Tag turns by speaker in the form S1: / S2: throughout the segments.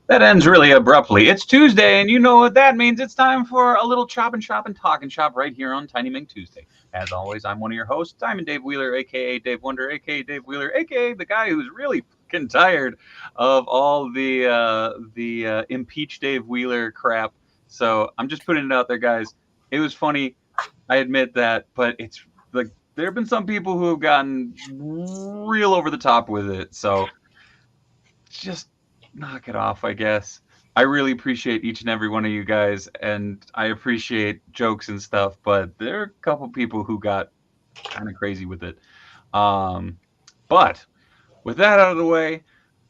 S1: That ends really abruptly. It's Tuesday, and you know what that means. It's time for a little chop and shop and talk and shop right here on Tiny Meng Tuesday. As always, I'm one of your hosts, Diamond Dave Wheeler, a.k.a. Dave Wonder, a.k.a. Dave Wheeler, a.k.a. the guy who's really fucking tired of all the impeach Dave Wheeler crap. So I'm just putting it out there, guys. It was funny. I admit that, but it's like there have been some people who have gotten real over the top with it. So just knock it off, I guess. I really appreciate each and every one of you guys, and I appreciate jokes and stuff, but there are a couple people who got kind of crazy with it. But with that out of the way,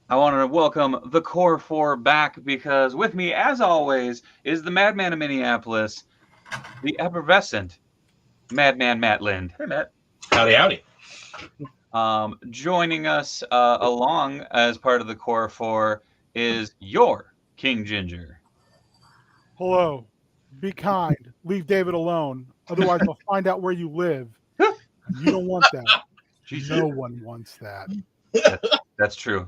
S1: I want to welcome the Core 4 back, because with me, as always, is the Madman of Minneapolis, the effervescent Madman Matt Lind. Hey, Matt.
S2: Howdy, howdy.
S1: Joining us along as part of the Core 4 is your King Ginger.
S3: Hello. Be kind. Leave David alone. Otherwise, we'll find out where you live. You don't want that. No one wants that.
S1: That's true.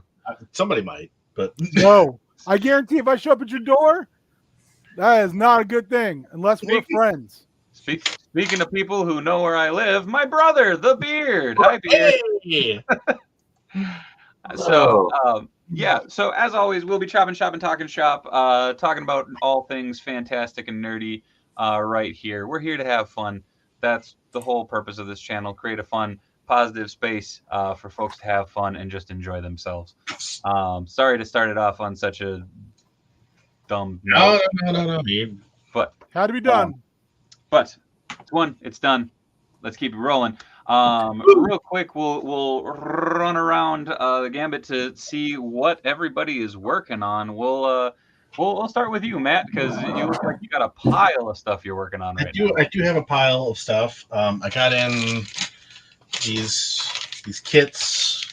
S2: Somebody might, but
S3: no. I guarantee if I show up at your door, That is not a good thing unless we're friends.
S1: Speaking of people who know where I live, my brother, the Beard. Hi, Beard.
S2: Hey!
S1: So, so as always, we'll be chopping shop and talking shop, talking about all things fantastic and nerdy right here. We're here to have fun. That's the whole purpose of this channel, create a fun, positive space for folks to have fun and just enjoy themselves. Sorry to start it off on such a dumb note.
S2: No.
S1: But
S3: had to be done.
S1: But it's done. Let's keep it rolling. Real quick, we'll run around the gambit to see what everybody is working on. We'll start with you, Matt, because you look like you got a pile of stuff you're working on right now.
S2: I do have a pile of stuff. I got in these kits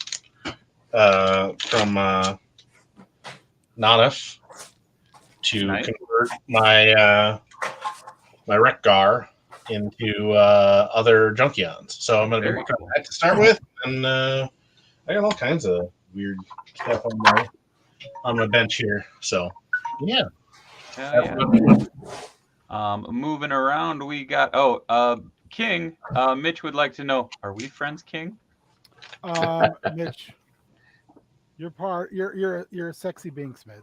S2: from Nodif to convert my my Rekgar into other Junkions. So I'm going to be working on that to start with, and I got all kinds of weird stuff on my bench here. So yeah.
S1: Moving around, we got King. Mitch would like to know: are we friends, King?
S3: Mitch, you're a sexy Binks, Mitch.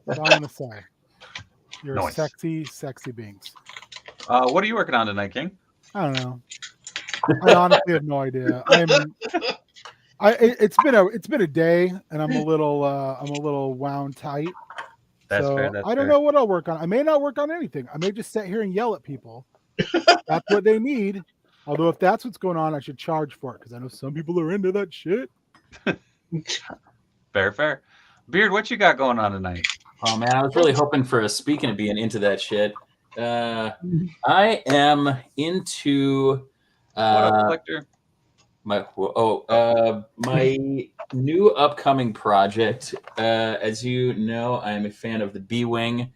S3: That's all I'm gonna say. You're a sexy Binks.
S1: What are you working on tonight, King?
S3: I don't know. I honestly have no idea. It's been a day, and I'm a little wound tight.
S1: That's fair.
S3: I don't know what I'll work on. I may not work on anything. I may just sit here and yell at people. That's what they need. Although if that's what's going on, I should charge for it because I know some people are into that shit.
S1: Fair. Beard, what you got going on tonight?
S4: Oh man, I was really hoping for a speaking of being into that shit. I am into
S1: collector.
S4: my new upcoming project. As you know, I am a fan of the B-Wing,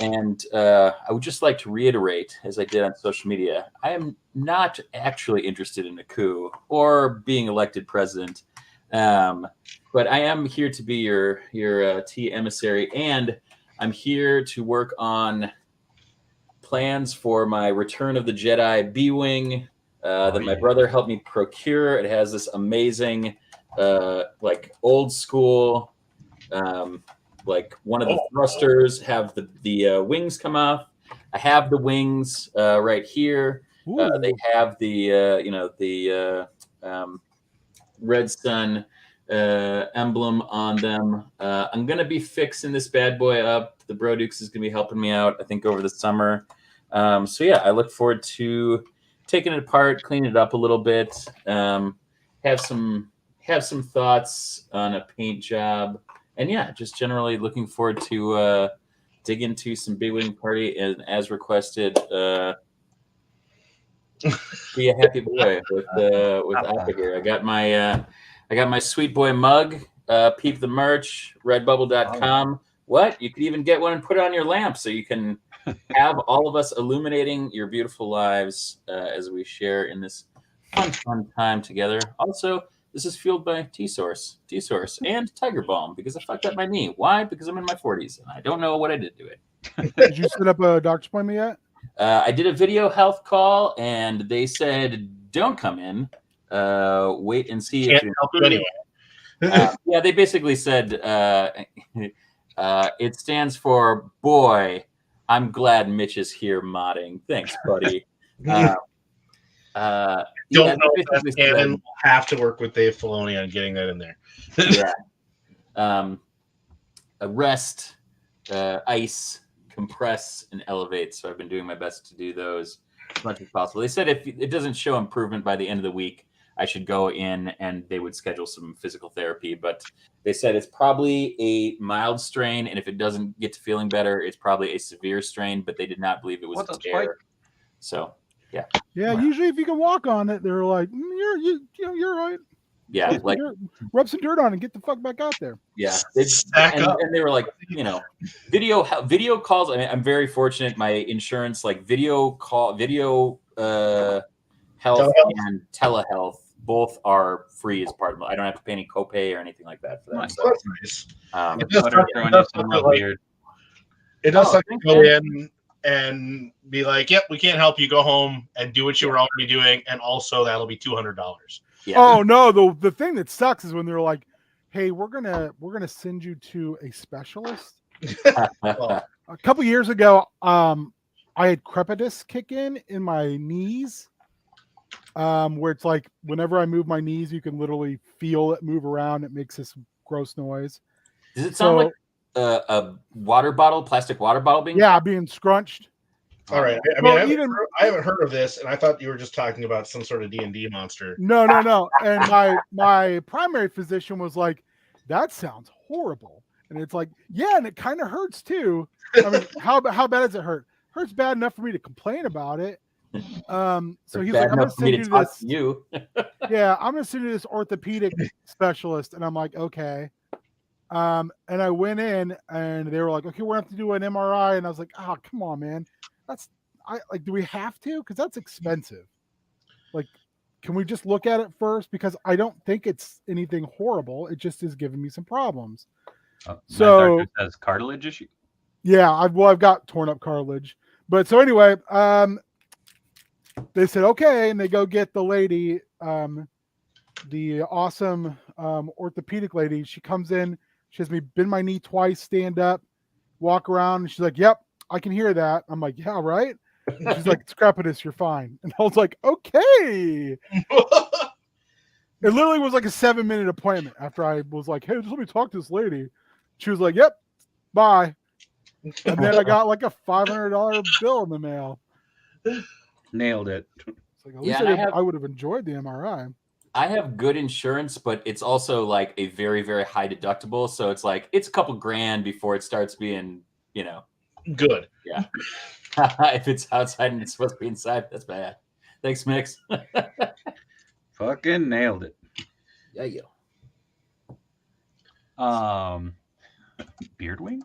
S4: and I would just like to reiterate, as I did on social media, I am not actually interested in a coup or being elected president. But I am here to be your tea emissary, and I'm here to work on plans for my Return of the Jedi B-Wing that my brother helped me procure. It has this amazing, like old school, like one of the thrusters have the wings come off. I have the wings right here. They have the Red Sun emblem on them. I'm gonna be fixing this bad boy up. The Bro Dukes is gonna be helping me out, I think, over the summer. So yeah, I look forward to taking it apart, cleaning it up a little bit. Have some thoughts on a paint job, and yeah, just generally looking forward to dig into some B-Wing party, and as requested, be a happy boy with Appa here. I got my sweet boy mug. Peep the merch, redbubble.com. What? You could even get one and put it on your lamp so you can have all of us illuminating your beautiful lives as we share in this fun time together. Also, this is fueled by T-Source, and Tiger Balm, because I fucked up my knee. Why? Because I'm in my 40s and I don't know what I did to it.
S3: Did you set up a doctor's appointment yet?
S4: I did a video health call, and they said, don't come in. Wait and see.
S2: Can't help you anyway.
S4: Yeah, they basically said it stands for, boy, I'm glad Mitch is here modding. Thanks, buddy.
S2: Don't know if that's canon. We'll have to work with Dave Filoni on getting that in there.
S4: Yeah. Rest, ice, compress, and elevate. So I've been doing my best to do those as much as possible. They said if it doesn't show improvement by the end of the week, I should go in and they would schedule some physical therapy. But they said it's probably a mild strain, and if it doesn't get to feeling better, it's probably a severe strain. But they did not believe it was a tear. So yeah.
S3: Yeah, usually if you can walk on it, they're like, you're right.
S4: Yeah, like
S3: rub some dirt on and get the fuck back out there.
S4: Yeah, and they were like, video calls. I mean, I'm very fortunate. My insurance, like video health and telehealth, both are free as part of it. I don't have to pay any copay or anything like that for that.
S2: That's nice. It does suck to go in and be like, "Yep, we can't help you. Go home and do what you were already doing, and also that'll be $200."
S3: Yeah. Oh no, the thing that sucks is when they're like, "Hey, we're gonna send you to a specialist." A couple years ago, I had crepitus kick in my knees, where it's like whenever I move my knees, you can literally feel it move around. It makes this gross noise.
S4: Does it sound like a water bottle, plastic water bottle being?
S3: Yeah, being scrunched.
S2: All right. I mean, I haven't heard of this, and I thought you were just talking about some sort of D&D monster.
S3: No. And my primary physician was like, "That sounds horrible." And it's like, yeah, and it kind of hurts too. I mean, how bad does it hurt? Hurts bad enough for me to complain about it. So he's like, "I'm gonna send you to this." Yeah, I'm gonna send you to this orthopedic specialist, and I'm like, okay. And I went in, and they were like, "Okay, we're gonna have to do an MRI," and I was like, "Oh, come on, man. Do we have to? Because that's expensive. Like, can we just look at it first? Because I don't think it's anything horrible. It just is giving me some problems." So
S1: doctor says cartilage issue.
S3: Yeah, I've got torn up cartilage. But so anyway, they said okay, and they go get the lady, the awesome orthopedic lady. She comes in. She has me bend my knee twice, stand up, walk around, and she's like, "Yep, I can hear that." I'm like, "Yeah, right." And she's like, "It's crepitus, you're fine." And I was like, "Okay." It literally was like a 7-minute appointment after I was like, "Hey, just let me talk to this lady." She was like, "Yep, bye." And then I got like a $500 bill in the mail.
S1: Nailed it.
S3: It's like, at least I would have enjoyed the MRI.
S4: I have good insurance, but it's also like a very, very high deductible. So it's like it's a couple grand before it starts being,
S2: good.
S4: Yeah. If it's outside and it's supposed to be inside, that's bad. Thanks, Mix.
S1: Fucking nailed it.
S4: Yeah.
S1: Beardwing.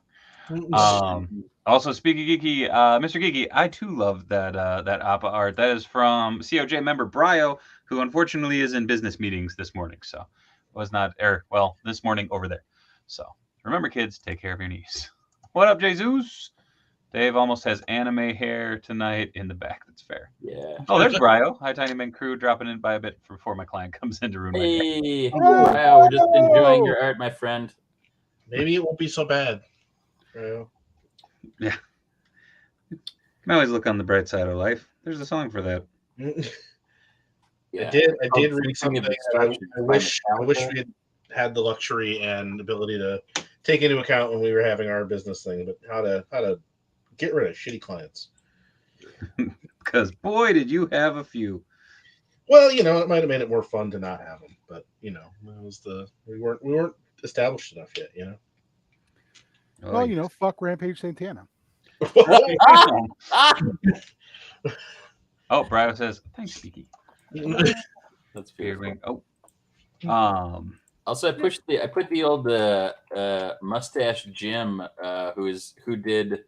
S1: Also, speaking geeky, Mr. Geeky, I too love that APA art. That is from COJ member Brio, who unfortunately is in business meetings this morning, so was not this morning over there. So remember, kids, take care of your knees. What up, Jesus? Dave almost has anime hair tonight in the back. That's fair.
S4: Yeah.
S1: Oh, there's Brio. Hi, Tiny Men crew, dropping in by a bit before my client comes in to ruin my day.
S4: Hey, Brio, we're just enjoying your art, my friend.
S2: Maybe it won't be so bad.
S1: Yeah. You can always look on the bright side of life. There's a song for that.
S2: Yeah. I did read something that I wish we had the luxury and ability to take into account when we were having our business thing, but how to get rid of shitty clients.
S1: Because boy, did you have a few.
S2: Well, it might have made it more fun to not have them, but it was we weren't established enough yet,
S3: Well, fuck Rampage Santana.
S1: Oh, Brian says, "Thanks, Speaky."
S4: That's beautiful.
S1: Oh.
S4: Also, I put the old mustache Jim, who did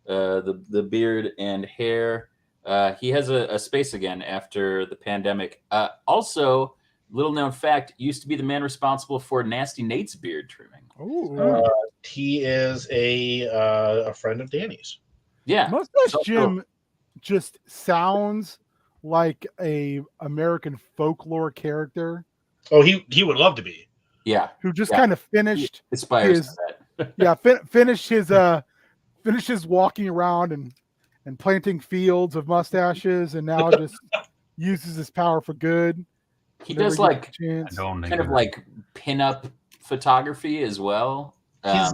S4: the beard and hair. He has a space again after the pandemic. Also, little known fact, used to be the man responsible for Nasty Nate's beard trimming.
S2: He is a friend of Danny's.
S4: Yeah,
S3: Mustache Jim just sounds like a American folklore character.
S2: Oh, he would love to be.
S4: Yeah,
S3: who just kind of finished
S4: aspires to that.
S3: Finished his walking around and planting fields of mustaches, and now just uses his power for good.
S4: He does like kind of like pin-up photography as well.
S2: He's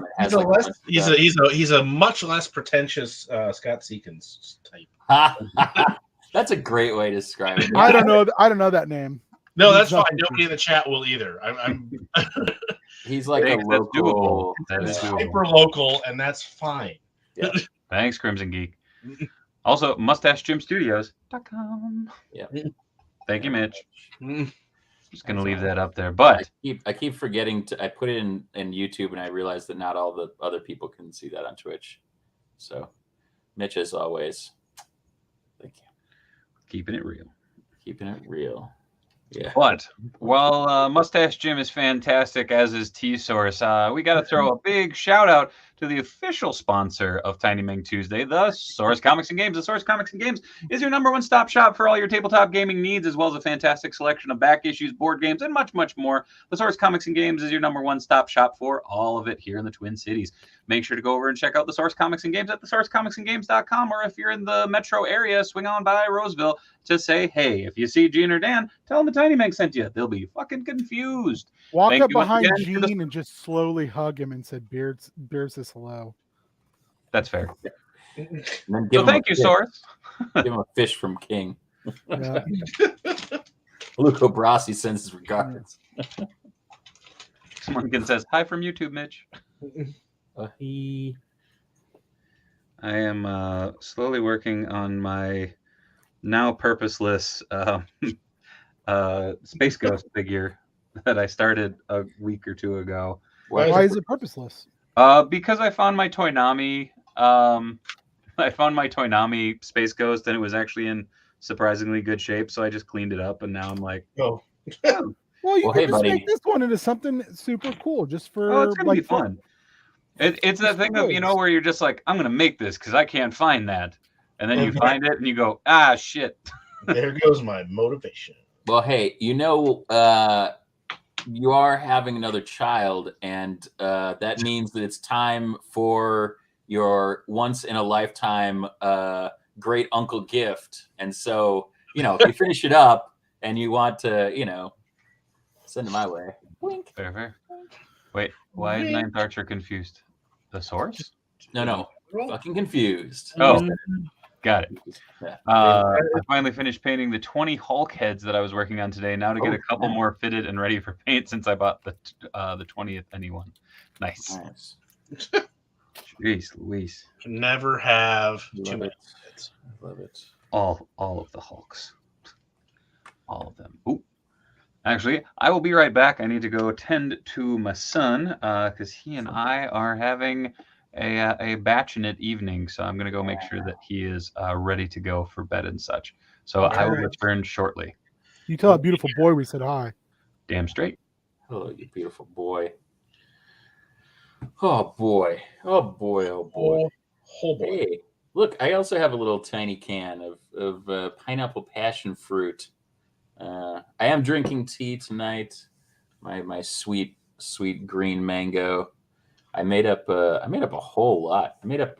S2: a much less pretentious Scott Seekins type.
S4: That's a great way to describe it.
S3: I don't know that name.
S2: No, that's fine. Nobody in the chat will either.
S4: He's like a local,
S2: hyper local, and that's fine.
S4: Yeah.
S1: Thanks, Crimson Geek. Also, MustacheJimStudios.com.
S4: Yeah.
S1: Thank you, Mitch. Just gonna leave that up there, but
S4: I keep forgetting to. I put it in YouTube, and I realized that not all the other people can see that on Twitch. So, Mitch, as always, thank you.
S1: Keeping it real.
S4: Keeping it real. Yeah.
S1: But while Mustache Jim is fantastic, as is T-Source, we got to throw a big shout out to the official sponsor of Tiny Ming Tuesday, the Source Comics and Games. The Source Comics and Games is your #1 stop shop for all your tabletop gaming needs, as well as a fantastic selection of back issues, board games, and much, much more. The Source Comics and Games is your #1 stop shop for all of it here in the Twin Cities. Make sure to go over and check out the Source Comics and Games at thesourcecomicsandgames.com, or if you're in the metro area, swing on by Roseville to say, hey, if you see Gene or Dan, tell them the Tiny Ming sent you. They'll be fucking confused.
S3: Walk
S1: Thank
S3: up
S1: you once
S3: behind
S1: again to the-
S3: Gene and just slowly hug him and said, Beards says hello.
S1: That's fair.
S4: And then give
S1: So
S4: him
S1: thank
S4: a
S1: you,
S4: fish.
S1: Source.
S4: Give him a fish from King.
S3: Yeah.
S4: Luco Brasi sends his regards.
S1: Someone says, hi from YouTube, Mitch.
S4: He.
S1: I am slowly working on my now purposeless Space Ghost figure that I started a week or two ago.
S3: Why is it purposeless?
S1: Because I found my Toynami. I found my Toynami Space Ghost, and it was actually in surprisingly good shape. So I just cleaned it up, and now I'm like,
S2: Oh,
S3: Well, you
S4: Well,
S3: can
S4: hey,
S3: just
S4: buddy.
S3: make this one into something super cool, just for
S1: oh, it's gonna be
S3: like
S1: fun. It's that thing of, where you're just like, I'm gonna make this because I can't find that, and then you find it and you go, ah, shit.
S2: there goes my motivation.
S4: Well, hey, you are having another child, and that means that it's time for your once in a lifetime great uncle gift. And so, if you finish it up and you want to, send it my way. Wink.
S1: Fair. Wait, why is Ninth Archer confused? The Source?
S4: No. Fucking confused.
S1: Oh, got it.
S4: Yeah.
S1: I finally finished painting the 20 Hulk heads that I was working on today. Now to get a couple more fitted and ready for paint since I bought the 20th anyone. Nice. Jeez Louise.
S2: Can never have too
S4: Love
S2: many.
S4: it. Love it.
S1: All of the Hulks. All of them. Ooh. Actually, I will be right back. I need to go tend to my son because he and I are having a batchinate evening. So I'm going to go make sure that he is ready to go for bed and such. So I will return shortly.
S3: You tell that beautiful boy we said hi.
S1: Damn straight.
S4: Oh, you beautiful boy. Oh boy. Oh boy. Oh boy.
S2: Oh boy.
S4: Hey, look, I also have a little tiny can of pineapple passion fruit. I am drinking tea tonight. My sweet green mango. I made up a whole lot. I made up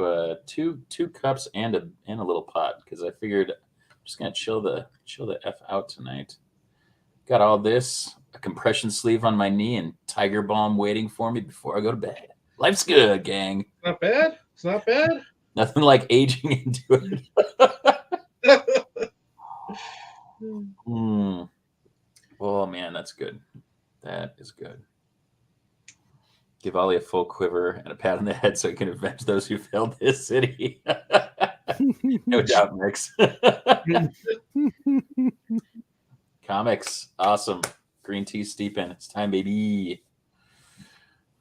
S4: two cups and a little pot because I figured I'm just gonna chill the F out tonight. Got all this, a compression sleeve on my knee, and Tiger Balm waiting for me before I go to bed. Life's good, gang.
S2: Not bad. It's not bad.
S4: Nothing like aging into it. Oh man, that's good. That is good. Give Ollie a full quiver and a pat on the head so he can avenge those who failed this city. No doubt, Mix. Comics, awesome. Green tea steeping. It's time, baby.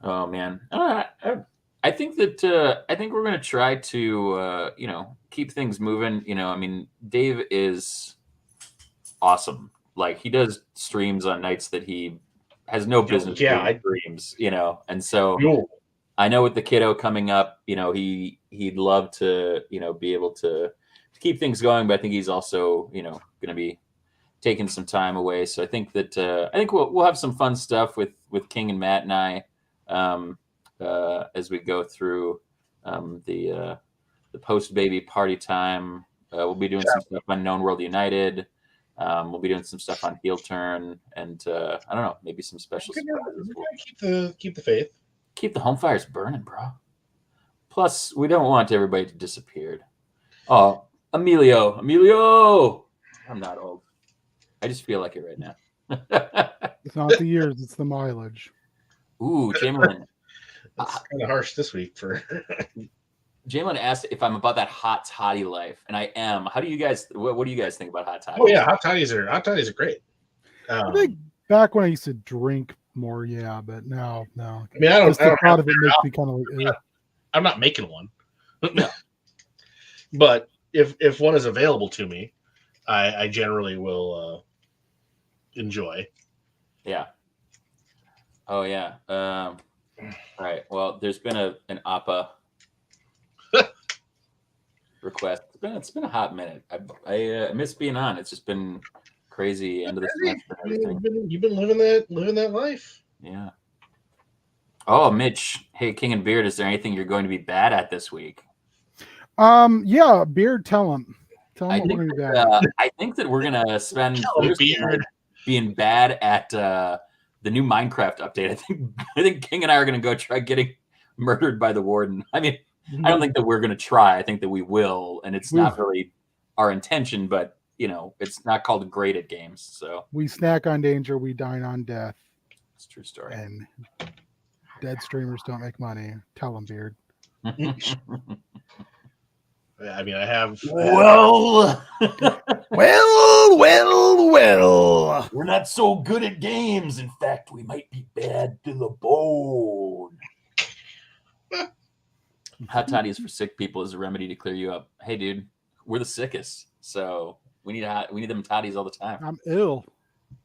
S4: Oh man, I think that I think we're gonna try to keep things moving. Dave is awesome. Like, he does streams on nights that he has no business doing streams, and so I know with the kiddo coming up, he'd love to, be able to keep things going, but I think he's also, going to be taking some time away. So I think that we'll have some fun stuff with King and Matt and I as we go through the post baby party time. We'll be doing some stuff on Known World United. We'll be doing some stuff on Heel Turn, and I don't know, maybe some special surprises.
S2: Keep the faith.
S4: Keep the home fires burning, bro. Plus, we don't want everybody to disappear. Oh, Emilio. I'm not old. I just feel like it right now.
S3: It's not the years, it's the mileage.
S4: Ooh, Jamelin.
S2: It's kind of harsh this week for.
S4: Jamelin asked if I'm about that hot toddy life, and I am. How do you guys? What do you guys think about hot toddies?
S2: Oh yeah, hot toddies are great.
S3: I think back when I used to drink more, yeah, but now, no.
S2: I mean, I don't
S3: thought of it makes me kind of like.
S2: I'm not making one.
S4: No.
S2: But if one is available to me, I generally will enjoy.
S4: Yeah. Oh yeah. All right. Well, there's been an APA request. It's been a hot minute. I miss being on. It's just been crazy end of the semester and everything.
S2: You've been living that life.
S4: Yeah. Oh, Mitch. Hey, King and Beard, is there anything you're going to be bad at this week?
S3: Yeah, Beard, tell him. Tell him
S4: I
S3: what
S4: think,
S3: we're gonna be bad at.
S4: I think that we're gonna spend
S2: Thursday night
S4: being bad at the new Minecraft update. I think King and I are gonna go try getting murdered by the warden. I mean, I don't think that we're gonna try. I think that we will, and it's not really our intention. But it's not called great at games. So
S3: we snack on danger, we dine on death.
S4: It's a true story.
S3: And dead streamers don't make money. Tell them, Beard.
S2: I mean, I have.
S4: Well,
S3: well.
S4: We're not so good at games. In fact, we might be bad to the bone. Hot toddies for sick people is a remedy to clear you up. Hey, dude, we're the sickest, so we need them toddies all the time.
S3: I'm ill.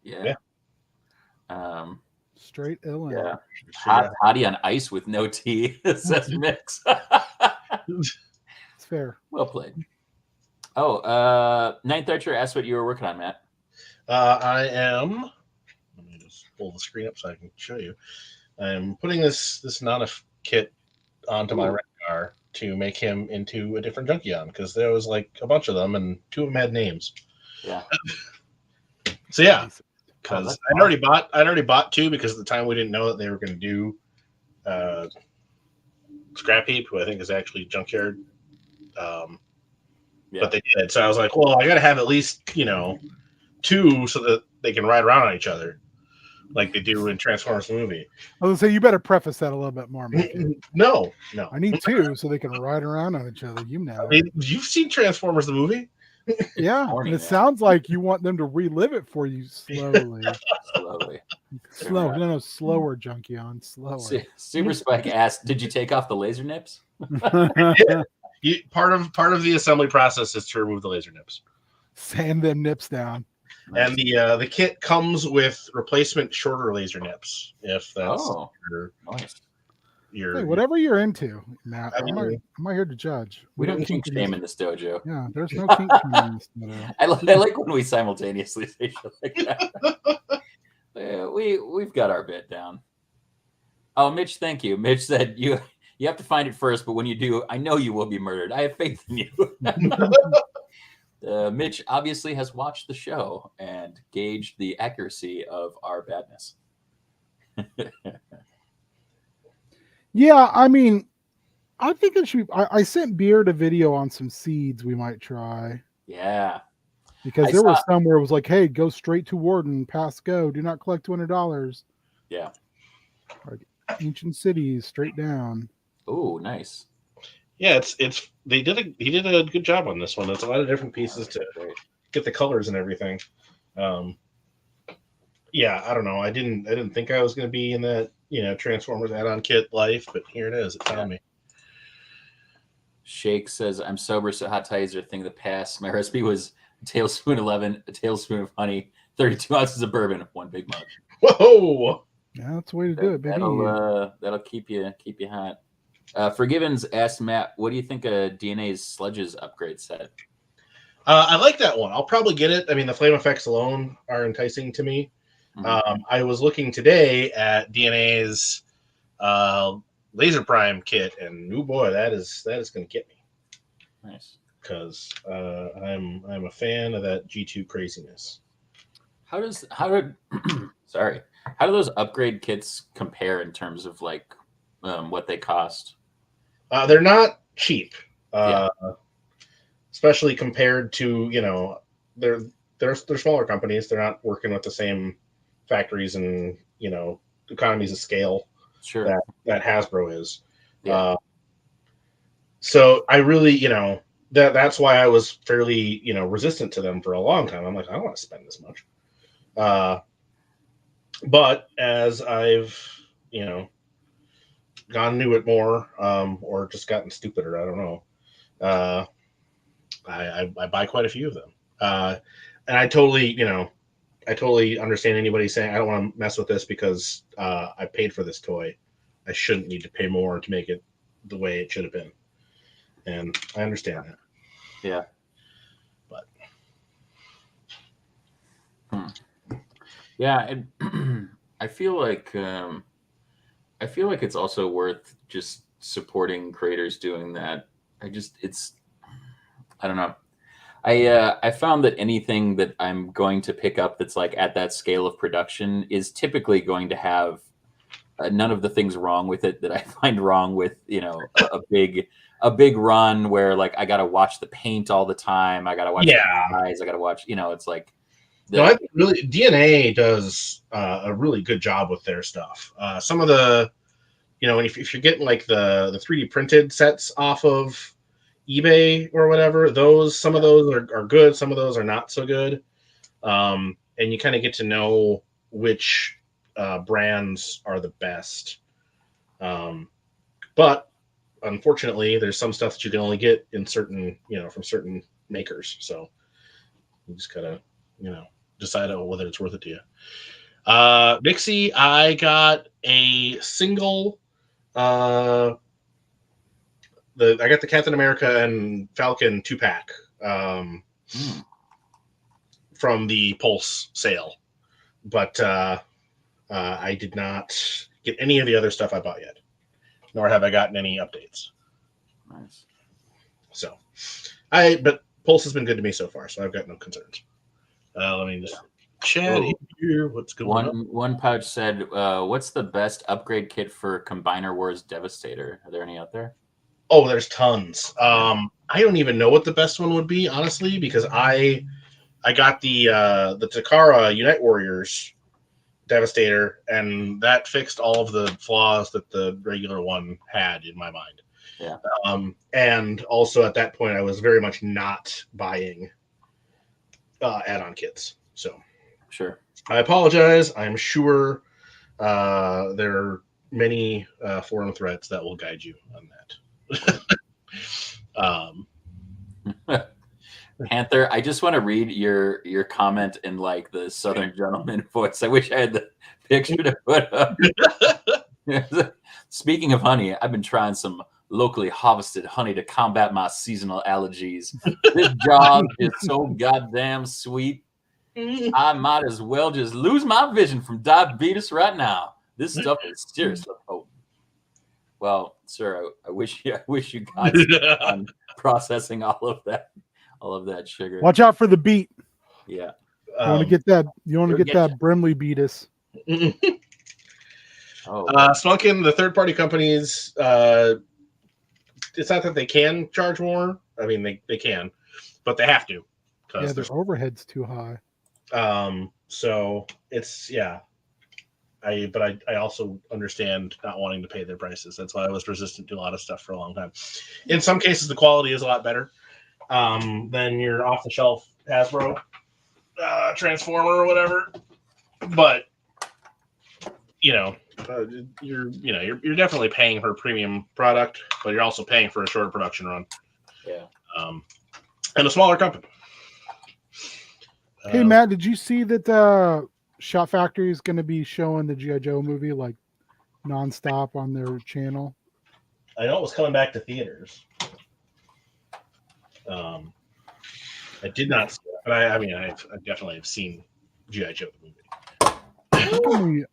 S4: Yeah.
S3: Straight ill.
S4: Yeah. Hot toddy on ice with no tea. Says Mix.
S3: It's fair.
S4: Well played. Oh, Ninth Archer asked what you were working on, Matt.
S2: I am. Let me just pull the screen up so I can show you. I'm putting this Nana kit onto my red car to make him into a different Junkion because there was like a bunch of them and 2 of them had names.
S4: Yeah.
S2: So yeah, because I'd already bought 2 because at the time we didn't know that they were going to do Scrap Heap, who I think is actually Junkyard. But they did. So I was like, well, I got to have at least 2 so that they can ride around on each other. Like they do in Transformers the movie.
S3: I was gonna say you better preface that a little bit more, Mike.
S2: No.
S3: I need 2 so they can ride around on each other.
S2: I mean, you've seen Transformers the movie?
S3: Yeah, and it sounds like you want them to relive it for you slowly. Slower, Junkion, slower.
S4: Super Spike asked, "Did you take off the laser nips?"
S2: Part of the assembly process is to remove the laser nips.
S3: Sand them nips down.
S2: And the kit comes with replacement shorter laser nips. If that's
S4: nice.
S3: Hey, whatever you're into, Matt. I'm not here to judge.
S4: We don't kink shame in this dojo.
S3: Yeah, there's no kink shame in this dojo.
S4: I like when we simultaneously say shit like that. Yeah, we've got our bit down. Oh, Mitch, thank you. Mitch said you have to find it first, but when you do, I know you will be murdered. I have faith in you. Mitch obviously has watched the show and gauged the accuracy of our badness.
S3: Yeah, I mean, I think it should. I sent Beard a video on some seeds we might try.
S4: Yeah,
S3: because there was some where it was like, "Hey, go straight to Warden, pass go, do not collect $200."
S4: Yeah,
S3: like ancient cities, straight down.
S4: Oh, nice.
S2: Yeah, he did a good job on this one. It's a lot of different pieces to get the colors and everything. Yeah, I don't know. I didn't think I was going to be in that Transformers add-on kit life, but here it is. It found me.
S4: Shake says, "I'm sober, so hot toddies are a thing of the past. My recipe was a tablespoon 11, a tablespoon of honey, 32 ounces of bourbon, 1 big mug."
S2: Whoa!
S3: Yeah, that's the way to do it, baby.
S4: That'll keep you hot. Forgivens asked Matt, "What do you think of DNA's Sledges upgrade set?"
S2: I like that one. I'll probably get it. I mean, the flame effects alone are enticing to me. Mm-hmm. I was looking today at DNA's Laser Prime kit, and oh boy, that is going to get me.
S4: Nice,
S2: because I'm a fan of that G2 craziness.
S4: How do those upgrade kits compare in terms of like what they cost?
S2: They're not cheap, especially compared to they're smaller companies. They're not working with the same factories and economies of scale that Hasbro is. Yeah. So I really that's why I was fairly resistant to them for a long time. I'm like, I don't want to spend this much. But as I've gone into it more, or just gotten stupider, I don't know. I buy quite a few of them, and I totally understand anybody saying I don't want to mess with this because I paid for this toy, I shouldn't need to pay more to make it the way it should have been. And I understand that.
S4: Yeah.
S2: But
S4: yeah, and I feel like it's also worth just supporting creators doing that. I don't know. I found that anything that I'm going to pick up that's like at that scale of production is typically going to have none of the things wrong with it that I find wrong with, a big run where like I got to watch the paint all the time. I got to watch the eyes. I got to watch, it's like.
S2: No, I think really DNA does a really good job with their stuff. Some of the, if you're getting like the 3D printed sets off of eBay or whatever, some of those are good, some of those are not so good, and you kind of get to know which brands are the best. But unfortunately, there's some stuff that you can only get in certain, from certain makers. So you just gotta, decide whether it's worth it to you. Nixie, I got a single. I got the Captain America and Falcon 2-pack from the Pulse sale, but I did not get any of the other stuff I bought yet, nor have I gotten any updates.
S4: Nice.
S2: So, but Pulse has been good to me so far, so I've got no concerns. Let me just chat here. What's going on?
S4: One pouch said, "What's the best upgrade kit for Combiner Wars Devastator? Are there any out there?"
S2: Oh, there's tons. I don't even know what the best one would be, honestly, because I got the Takara Unite Warriors Devastator, and that fixed all of the flaws that the regular one had in my mind.
S4: Yeah.
S2: And also at that point, I was very much not buying add-on kits. So
S4: sure. I
S2: apologize. I'm sure there are many forum threads that will guide you on that.
S4: Panther, I just want to read your comment in like the Southern gentleman voice. I wish I had the picture to put up. Speaking of honey, I've been trying some locally harvested honey to combat my seasonal allergies. This job is so goddamn sweet. I might as well just lose my vision from diabetes right now. This stuff is seriously potent. Well, sir, I wish you got on processing all of that sugar.
S3: Watch out for the beat.
S4: Yeah.
S3: You want to get that? You want to get that Brimley beatus?
S2: Spunkin, the third-party companies. It's not that they can charge more. I mean, they can, but they have to.
S3: Yeah, their overhead's too high.
S2: So it's I also understand not wanting to pay their prices. That's why I was resistant to a lot of stuff for a long time. In some cases, the quality is a lot better than your off-the-shelf Hasbro Transformer or whatever. But you're definitely paying for a premium product, but you're also paying for a shorter production run.
S4: Yeah.
S2: And a smaller company.
S3: Hey Matt, did you see that Shot Factory is going to be showing the G.I. Joe movie like nonstop on their channel?
S2: I know it was coming back to theaters. I did not see it, but I definitely have seen G.I. Joe the movie.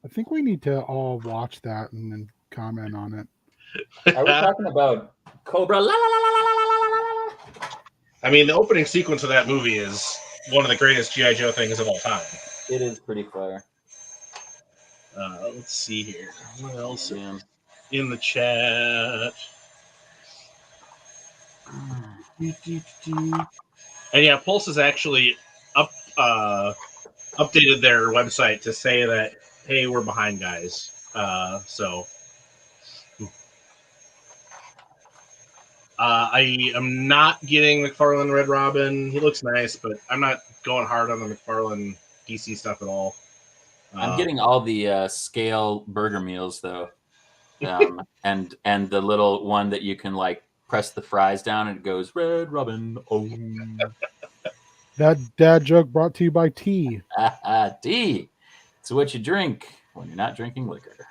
S3: I think we need to all watch that and then comment on it.
S4: Are we talking about Cobra? La, la, la, la, la, la, la, la.
S2: I mean, the opening sequence of that movie is one of the greatest G.I. Joe things of all time.
S4: It is pretty fire.
S2: Let's see here. What else in the chat? And yeah, Pulse has actually updated their website to say that, hey, we're behind, guys. So I am not getting McFarlane Red Robin. He looks nice, but I'm not going hard on the McFarlane DC stuff at all.
S4: I'm getting all the scale burger meals though, and the little one that you can like press the fries down and it goes Red Robin. Oh,
S3: that dad joke brought to you by tea.
S4: Tea. It's what you drink when you're not drinking liquor.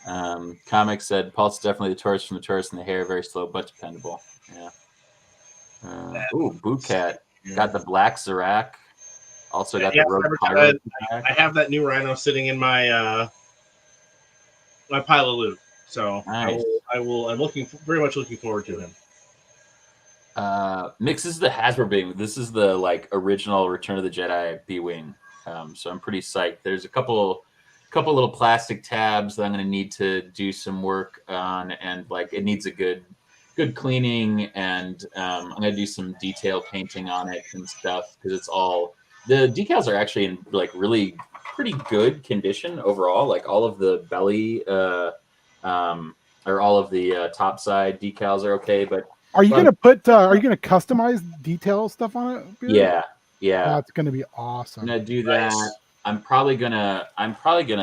S4: Comic said Paul's definitely the tourist from the tourist, and the hair very slow but dependable. Yeah. Boot Cat got the black Zorak. Also got the Rogue Pyro.
S2: I have that new Rhino sitting in my my pile of loot, so
S4: nice.
S2: I'm very much looking forward to him.
S4: Mix is the Hasbro B-Wing. This is the like original Return of the Jedi B-Wing. So I'm pretty psyched. There's a couple little plastic tabs that I'm going to need to do some work on, and like it needs a good cleaning, and I'm going to do some detail painting on it and stuff, because it's all, the decals are actually in like really pretty good condition overall. Like all of the belly or all of the top side decals are okay, but
S3: are you gonna customize detail stuff on it?
S4: Yeah.
S3: That's gonna be awesome.
S4: I'm gonna do that. Nice. I'm probably gonna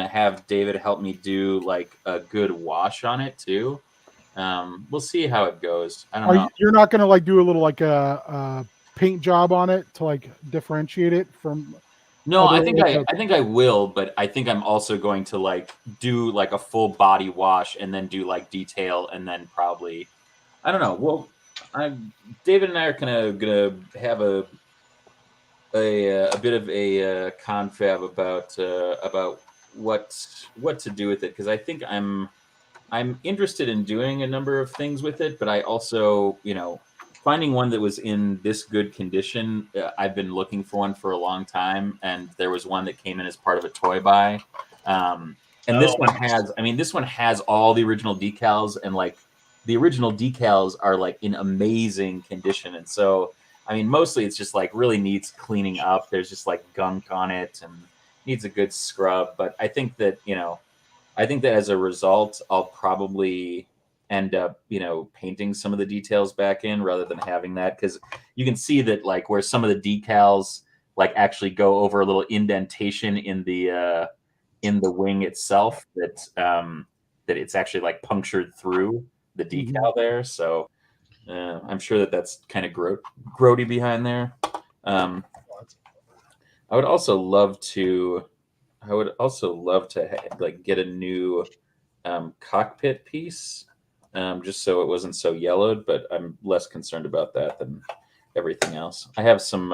S4: have David help me do like a good wash on it too. We'll see how it goes. I don't know.
S3: You're not gonna like do a little like a paint job on it to like differentiate it from?
S4: No, I think I will, but I think I'm also going to like do like a full body wash and then do like detail, and then probably, I don't know. Well, David and I are gonna have a bit of a confab about what to do with it, because I think I'm interested in doing a number of things with it, but I also, finding one that was in this good condition. I've been looking for one for a long time, and there was one that came in as part of a toy buy. This one has all the original decals, and like the original decals are like in amazing condition. And so, I mean, mostly it's just like really needs cleaning up. There's just like gunk on it and needs a good scrub. But I think that, as a result, I'll probably end up, painting some of the details back in rather than having that, because you can see that like where some of the decals like actually go over a little indentation in the wing itself, that it's actually like punctured through the decal there. So I'm sure that's kind of grody behind there. I would also love to like get a new cockpit piece, just so it wasn't so yellowed, but I'm less concerned about that than everything else. I have some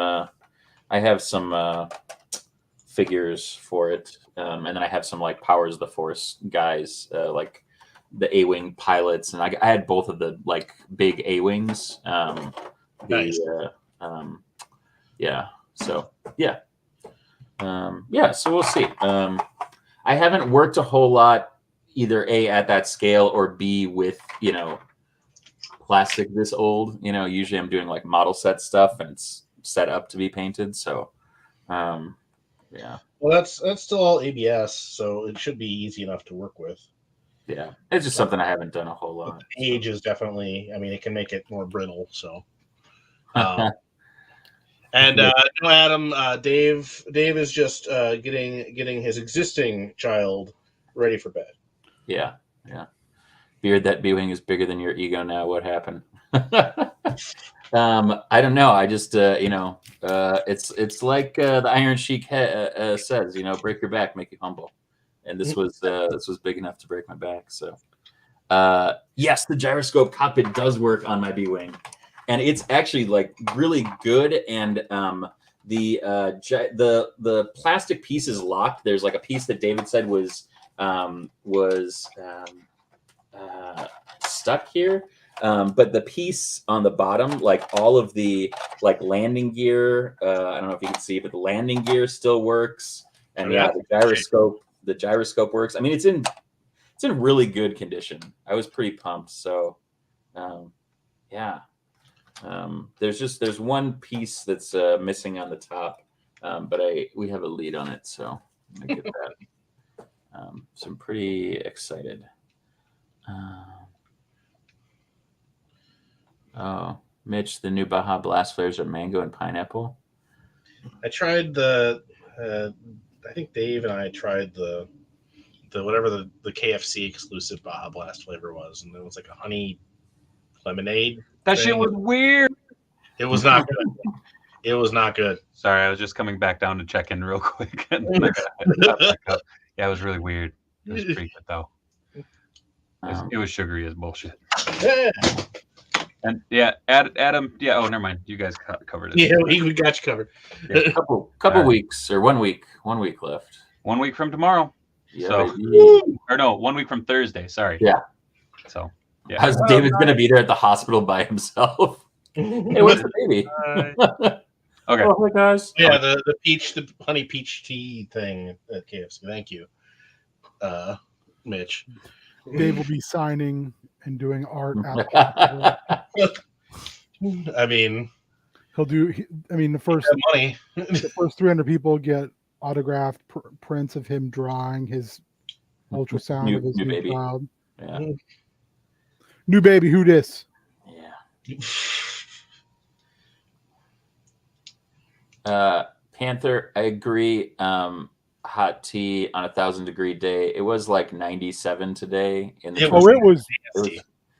S4: figures for it, and then I have some like Powers of the Force guys, like the A-Wing pilots, and I had both of the like big A-Wings.
S2: Nice.
S4: So we'll see. I haven't worked a whole lot either A, at that scale, or B, with plastic this old. Usually I'm doing like model set stuff and it's set up to be painted. So well,
S2: that's still all ABS, so it should be easy enough to work with.
S4: Yeah, it's just something I haven't done a whole lot.
S2: The age is definitely, I mean, it can make it more brittle. So, Adam, Dave is just getting his existing child ready for bed. Yeah.
S4: Beard, that B-Wing is bigger than your ego now. What happened? I don't know. I just it's like the Iron Sheik says, break your back, make you humble. And this was big enough to break my back. So, yes, the gyroscope cockpit does work on my B-Wing, and it's actually like really good. And the plastic piece is locked. There's like a piece that David said was stuck here, but the piece on the bottom, like all of the like landing gear, I don't know if you can see, but the landing gear still works, and the gyroscope works. I mean, it's in really good condition. I was pretty pumped. So, there's one piece that's missing on the top, but we have a lead on it, so I'm gonna get that. So I'm pretty excited. Mitch, the new Baja Blast flavors are mango and pineapple.
S2: I tried I think Dave and I tried the whatever the KFC exclusive Baja Blast flavor was, and it was like a honey lemonade.
S1: That shit was weird.
S2: It was not good. It was not good.
S1: Sorry, I was just coming back down to check in real quick. Yeah, it was really weird. It was pretty good though. It was sugary as bullshit.
S2: Yeah,
S1: And yeah, Adam. Yeah. Oh, never mind. You guys covered it.
S2: yeah, we got you covered.
S4: Yeah, couple weeks or 1 week. 1 week left.
S1: 1 week from tomorrow.
S4: Yeah,
S1: So,
S4: baby.
S1: or no, 1 week from Thursday. Sorry.
S4: Yeah.
S1: So, yeah.
S4: How's David's gonna be there at the hospital by himself? Hey, what's the baby?
S1: Okay.
S4: Oh, hey guys.
S2: Yeah, the honey peach tea thing at KFC. Thank you, Mitch.
S3: Dave will be signing and doing art at the hospital.
S2: I mean,
S3: He'll do. The first
S2: money.
S3: the first 300 people get autographed prints of him drawing his ultrasound of his
S4: new
S3: new
S4: baby.
S3: child.
S4: Yeah.
S3: New baby, who dis?
S4: Yeah. Panther, I agree. Hot tea on 1,000-degree day. It was like 97 today.
S3: It was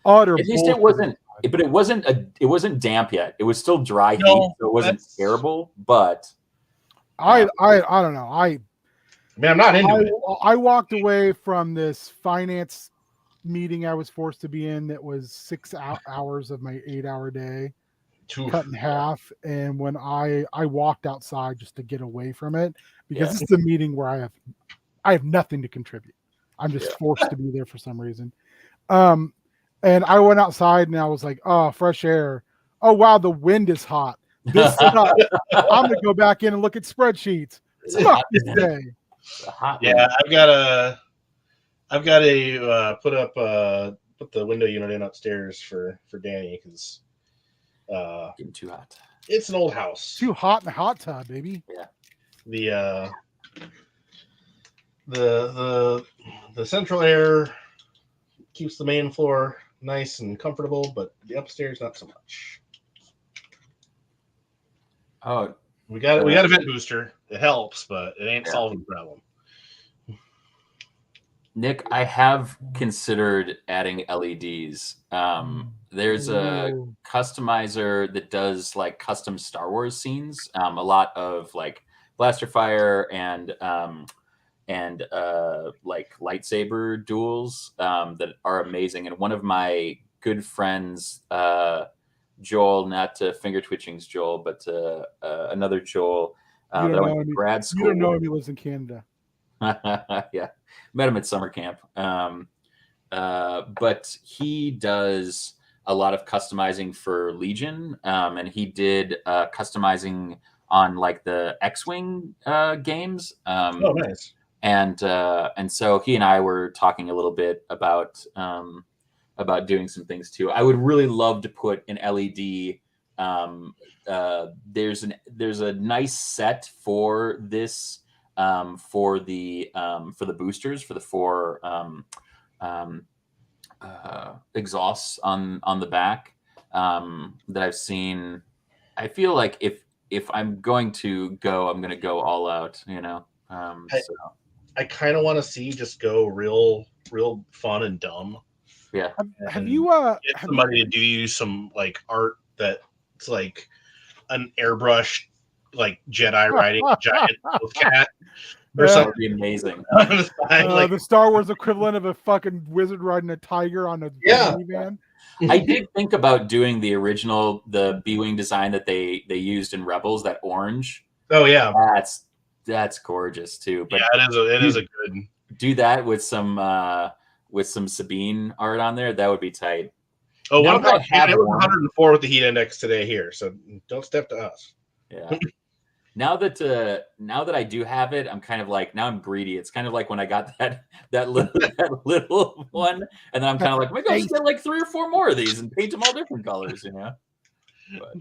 S3: utter.
S4: At least it wasn't. But it wasn't damp yet. It was still dry heat, so it wasn't terrible. But
S3: I don't know.
S2: I mean, I'm not into it.
S3: I walked away from this finance meeting I was forced to be in that was 6 hours of my 8-hour day, cut in half. And when I walked outside just to get away from it, because this is a meeting where I have nothing to contribute. I'm just forced to be there for some reason. And I went outside and I was like, oh, fresh air. Oh, wow, the wind is hot. This sucks. I'm going to go back in and look at spreadsheets. Fuck this day.
S2: Yeah, I've got to put the window unit in upstairs for Danny because
S4: getting too hot.
S2: It's an old house.
S3: Too hot in the hot tub, baby.
S2: Yeah. The central air keeps the main floor nice and comfortable, but the upstairs not so much.
S4: Oh,
S2: we got a vent booster. It helps, but it ain't solving the problem.
S4: Nick, I have considered adding LEDs. There's a customizer that does like custom Star Wars scenes. A lot of like blaster fire and like lightsaber duels that are amazing. And one of my good friends, Joel, not Finger Twitching's Joel, but another Joel that I went to grad school.
S3: You don't know him. He lives in Canada.
S4: Yeah, met him at summer camp. But he does a lot of customizing for Legion, and he did customizing on like the X-Wing games.
S2: Oh, nice.
S4: And so he and I were talking a little bit about doing some things too. I would really love to put an LED. There's a nice set for this for the boosters, for the 4 exhausts on the back that I've seen. I feel like if I'm going to go, I'm going to go all out. I
S2: kind of want to see just go real fun and dumb.
S4: Yeah.
S3: Have you
S2: get somebody to do some like art that's like an airbrush like Jedi riding a giant cat or something?
S4: That would be amazing.
S3: The Star Wars equivalent of a fucking wizard riding a tiger on a minivan.
S4: I did think about doing the B-wing design that they used in Rebels, that orange.
S2: Oh yeah,
S4: that's gorgeous too. But
S2: yeah, it is a good.
S4: Do that with some Sabine art on there. That would be tight.
S2: Oh, it was 104 with the heat index today here, so don't step to us.
S4: Yeah. Now that I do have it, I'm kind of like, now I'm greedy. It's kind of like when I got that little one, and then I'm kind of like, maybe I'll just get like 3 or 4 more of these and paint them all different colors, But.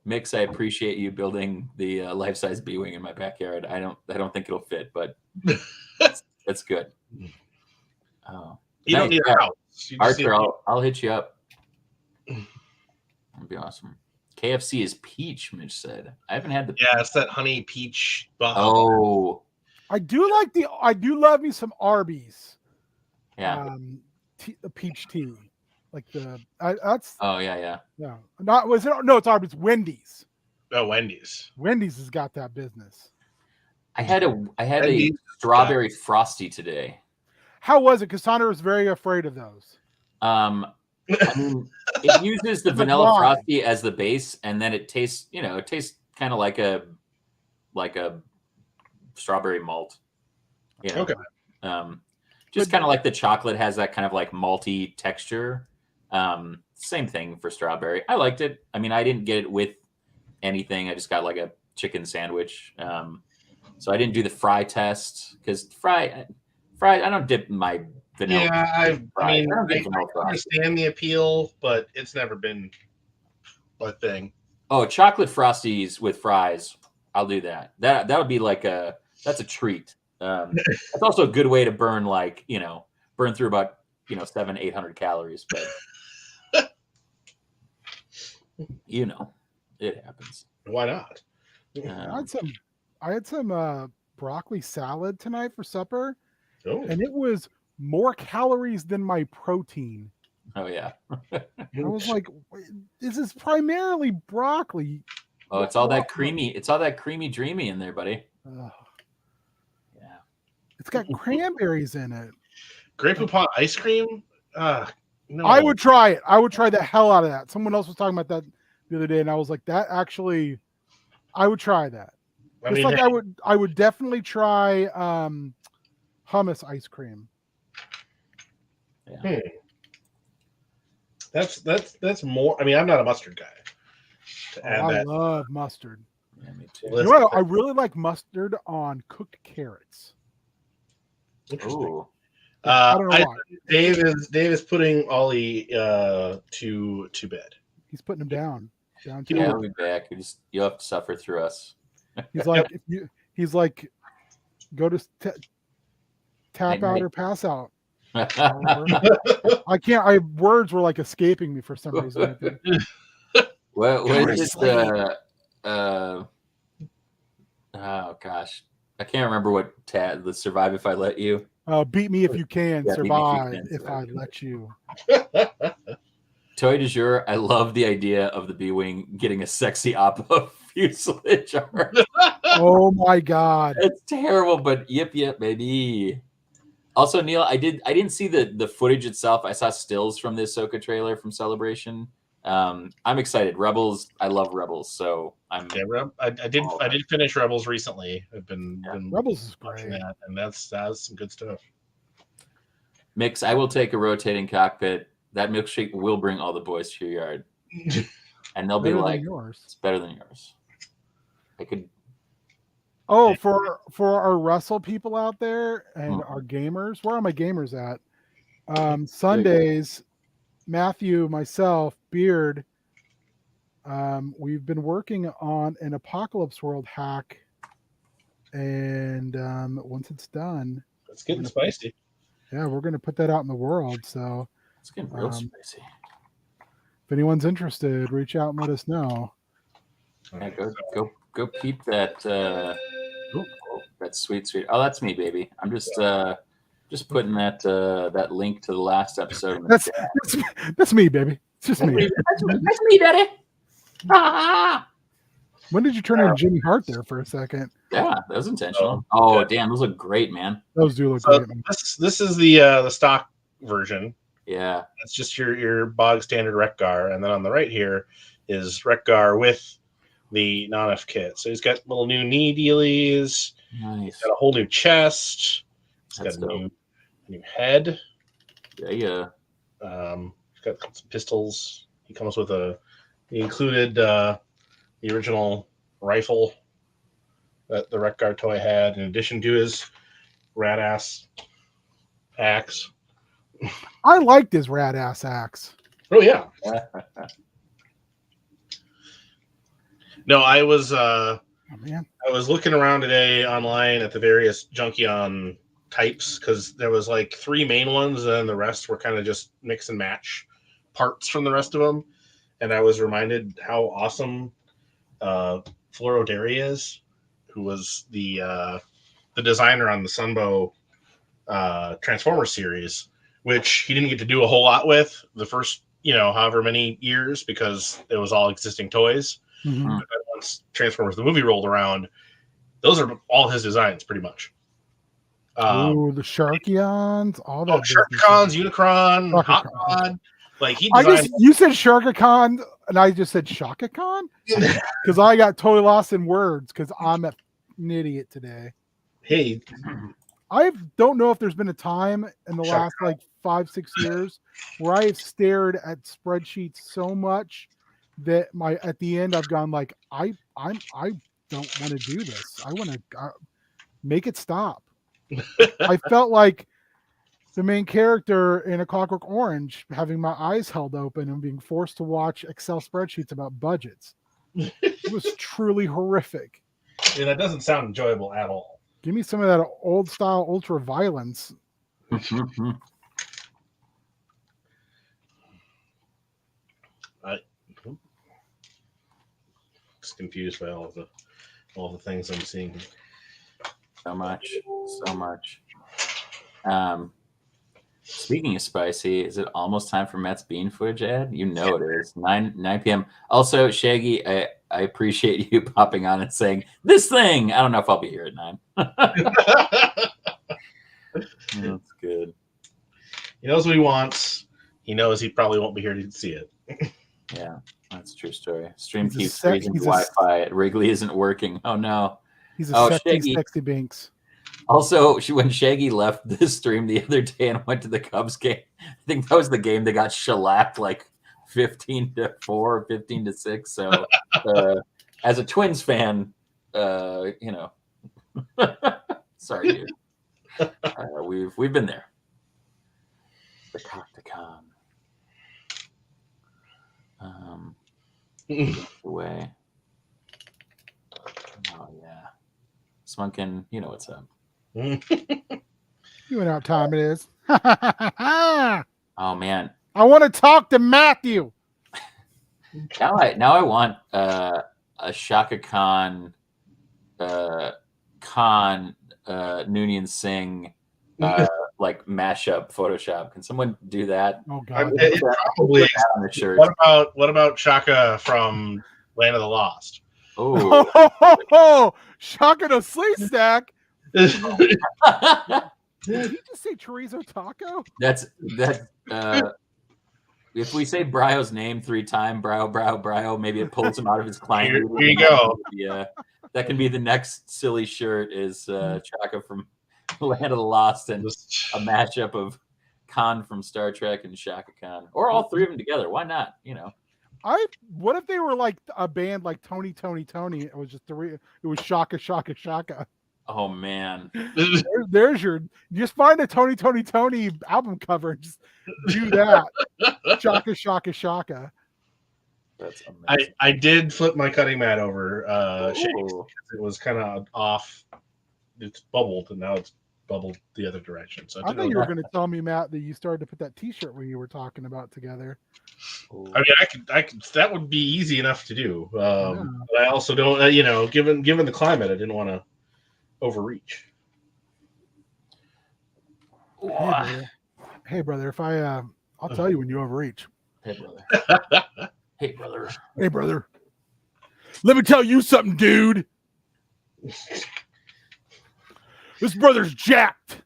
S4: Mix, I appreciate you building the life-size B-wing in my backyard. I don't think it'll fit, but that's good. Oh,
S2: you don't need a house.
S4: Archer, I'll hit you up. That'd be awesome. KFC is peach, Mitch said. I haven't had the.
S2: Yeah, it's that honey peach.
S4: Oh,
S3: I do love me some Arby's.
S4: Yeah.
S3: Peach tea. Like that's.
S4: Oh yeah.
S3: No, it's Arby's. Wendy's.
S2: Oh, Wendy's.
S3: Wendy's has got that business.
S4: I had a
S2: Andy,
S4: strawberry frosty today.
S3: How was it? Cassandra was very afraid of those.
S4: I mean, it uses the
S3: Like,
S4: vanilla
S3: why?
S4: frosty as the base, and then it tastes, it tastes kind of like a strawberry malt.
S2: Okay.
S4: Just kind of like the chocolate has that kind of like malty texture. Same thing for strawberry. I liked it. I mean, I didn't get it with anything. I just got like a chicken sandwich. So I didn't do the fry test because fry. I don't dip my vanilla.
S2: Yeah, I mean,
S4: don't
S2: I
S4: get vanilla fries.
S2: understand the appeal, but it's never been my thing.
S4: Oh, chocolate frosties with fries. I'll do that. That would be like that's a treat. That's also a good way to burn burn through about 700-800 calories, but it happens.
S2: Why not?
S3: I had some broccoli salad tonight for supper,
S2: Oh.
S3: and it was more calories than my protein.
S4: Oh yeah.
S3: I was like, this is primarily broccoli.
S4: Oh, it's all that creamy dreamy in there, buddy.
S3: Ugh.
S4: Yeah.
S3: It's got cranberries in it.
S2: Grape Poupon ice cream? No.
S3: I would try it. I would try the hell out of that. Someone else was talking about that the other day, and I was like, that actually, I would try that. I would definitely try hummus ice cream.
S4: Yeah.
S2: That's more. I mean, I'm not a mustard guy.
S3: I love mustard.
S4: Yeah, me too.
S3: You know what? I really like mustard on cooked carrots.
S2: Interesting.
S4: Ooh.
S3: I don't know why.
S2: Dave is putting Ollie to bed.
S3: He's putting him down.
S4: Yeah, we'll be back. You'll have to suffer through us.
S3: He's like, he's like, go to tap out or pass out. I can't. Words were like escaping me for some reason.
S4: What is the? Oh gosh, I can't remember what the survive if I let you.
S3: Beat me if you can,
S4: Yeah,
S3: survive
S4: beat me
S3: if I let you.
S4: Toy du jour. I love the idea of the B-wing getting a sexy oppa fuselage art.
S3: Oh my god,
S4: It's terrible, but yip baby. Also, Neil, I didn't see the footage itself. I saw stills from the Ahsoka trailer from Celebration. I'm excited. Rebels, I love Rebels, so I'm.
S2: Yeah, I did finish Rebels recently. I've been
S3: Rebels is
S2: watching
S3: great.
S2: that, and that's some good stuff.
S4: Mix, I will take a rotating cockpit. That milkshake will bring all the boys to your yard, and they'll be
S3: Better than
S4: like,
S3: yours.
S4: "It's better than yours." I could.
S3: Oh, for our Russell people out there and our gamers, where are my gamers at? Sundays, Matthew, myself, Beard, we've been working on an Apocalypse World hack, and once it's done,
S2: It's getting spicy.
S3: Yeah, we're going to put that out in the world. So
S4: it's getting real spicy.
S3: If anyone's interested, reach out and let us know.
S4: Yeah, go peep that. That's sweet. Oh, that's me, baby. I'm just putting that link to the last episode.
S3: That's me, baby. It's just me.
S4: That's me, daddy. Ah!
S3: When did you turn on Jimmy Hart there for a second?
S4: Yeah, that was intentional. Oh, damn, those look great, man.
S3: Those do look great. Man.
S2: This is the stock version.
S4: Yeah,
S2: it's just your bog standard Wreck-Gar, and then on the right here is Wreck-Gar with the non-F kit. So he's got little new knee dealies.
S4: Nice.
S2: He's got a whole new chest. He's got a new head.
S4: Yeah.
S2: He's got some pistols. He comes with he included the original rifle that the Wreck-Gar toy had, in addition to his rad ass axe.
S3: I like this rad ass axe.
S2: Oh yeah. No, I was I was looking around today online at the various Junkion types, because there was like 3 main ones, and the rest were kind of just mix and match parts from the rest of them. And I was reminded how awesome Floro Derry is, who was the designer on the Sunbow Transformers series, which he didn't get to do a whole lot with the first, however many years, because it was all existing toys.
S3: Mm-hmm.
S2: But once Transformers the movie rolled around, Those are all his designs, pretty much.
S3: Ooh, the Sharkions, all that.
S2: Sharkicons, Unicron, Hot Rod. Like he designed.
S3: You said Sharkicon, and I just said Shakacon because I got totally lost in words because I'm an idiot today.
S2: Hey,
S3: I don't know if there's been a time in the last like 5-6 years where I have stared at spreadsheets so much that at the end I've gone like I don't want to do this. I want to make it stop. I felt like the main character in A Clockwork Orange having my eyes held open and being forced to watch Excel spreadsheets about budgets. It was truly horrific.
S2: Yeah, that doesn't sound enjoyable at all.
S3: Give me some of that old style ultra violence.
S2: Just confused by all the things I'm seeing.
S4: So much. Speaking of spicy, is it almost time for Matt's bean footage ad? You know it is. 9 p.m. Also, Shaggy, I appreciate you popping on and saying this thing. I don't know if I'll be here at 9. That's good.
S2: He knows what he wants. He knows he probably won't be here to see it.
S4: Yeah, that's a true story. Stream keeps freezing. Wi-Fi at Wrigley isn't working. Oh no.
S3: He's a sexy Binks.
S4: Also, when Shaggy left this stream the other day and went to the Cubs game, I think that was the game that got shellacked like 15-4 or 15-6. So, as a Twins fan, sorry, dude. We've been there. The Coctacon. Away. Oh yeah, Spunkin, you know what's up.
S3: You know what time it is.
S4: Oh man,
S3: I want to talk to Matthew.
S4: Now I want a Shaka Khan, Noonien Singh like mashup Photoshop. Can someone do that?
S3: Oh god,
S2: probably. On the shirt. What about Shaka from Land of the Lost?
S3: Oh, Shaka the Sleep Stack. Did he just say chorizo taco?
S4: That's if we say Bryo's name 3 times, Bryo, maybe it pulls him out of his client.
S2: Here you go.
S4: Yeah, that can be the next silly shirt. Is Chaka from Land of the Lost and a matchup of Khan from Star Trek and Shaka Khan, or all 3 of them together. Why not? You know.
S3: What if they were like a band like Tony? It was just it was Shaka.
S4: Oh man,
S3: there's your. Just find a Tony album cover and just do that. Shaka.
S4: That's amazing.
S2: I did flip my cutting mat over. It was kind of off. It's bubbled and now it's bubbled the other direction. So
S3: I thought you were going to tell me, Matt, that you started to put that T-shirt where you were talking about together.
S2: I mean, I could. That would be easy enough to do. But I also don't. Given the climate, I didn't want to overreach.
S3: Hey brother, if I'll tell you when you overreach.
S4: Hey brother.
S3: Hey brother. Let me tell you something, dude. This brother's jacked.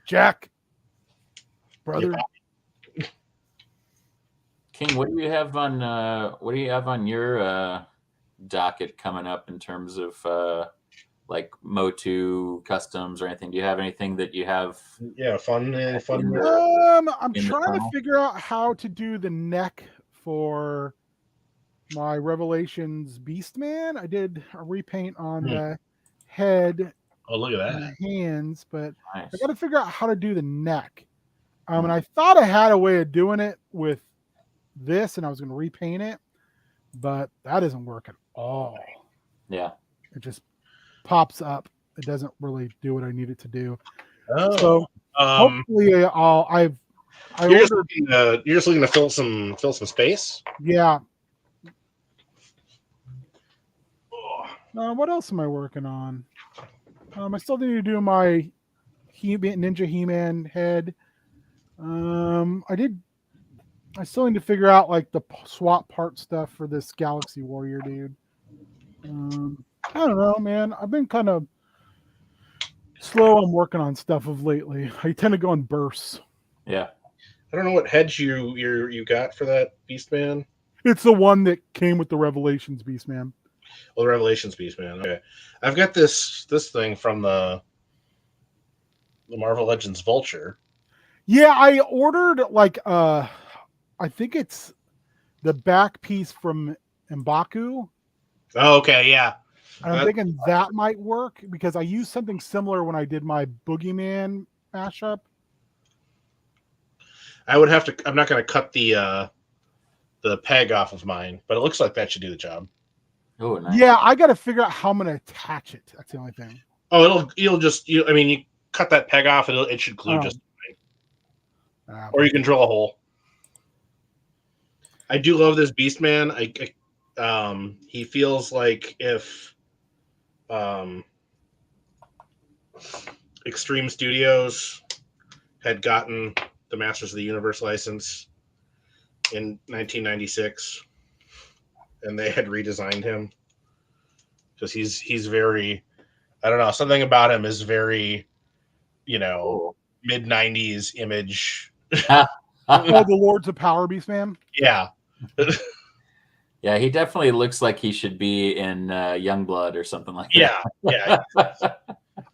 S3: Jack. Brother.
S2: Yeah.
S4: King, what do you have on your docket coming up in terms of like Motu customs or anything? Do you have anything that you have?
S2: Yeah, fun.
S3: I'm trying to figure out how to do the neck for my Revelations Beastman. I did a repaint on the head.
S2: Oh, look at that.
S3: And the hands, but
S4: nice.
S3: I got to figure out how to do the neck. And I thought I had a way of doing it with this, and I was going to repaint it, but that doesn't work at all.
S4: Yeah,
S3: it just pops up. It doesn't really do what I need it to do.
S2: Oh.
S3: So hopefully, you're
S2: just looking to fill some space.
S3: Yeah. What else am I working on? I still need to do my Ninja He-Man head. I still need to figure out like the swap part stuff for this Galaxy Warrior dude. I don't know, man. I've been kind of slow on working on stuff of lately. I tend to go in bursts.
S4: Yeah.
S2: I don't know what heads you got for that Beastman.
S3: It's the one that came with the Revelations Beastman.
S2: Well, the Revelations Beastman. Okay, I've got this thing from the Marvel Legends Vulture.
S3: Yeah, I ordered like I think it's the back piece from M'Baku.
S2: Oh, okay, yeah.
S3: And I'm thinking that might work because I used something similar when I did my Boogeyman mashup.
S2: I would have to. I'm not going to cut the peg off of mine, but it looks like that should do the job.
S4: Oh, nice.
S3: Yeah, I got to figure out how I'm going to attach it. That's the only thing.
S2: Oh, you'll just. I mean, you cut that peg off, it should glue just fine. Or you can drill a hole. I do love this Beastman. He feels like if Extreme Studios had gotten the Masters of the Universe license in 1996 and they had redesigned him, because he's very, I don't know, something about him is very, mid 90s image.
S3: Oh, the Lords of Power Beastman?
S2: Yeah.
S4: Yeah, he definitely looks like he should be in Youngblood or something like that.
S2: Yeah.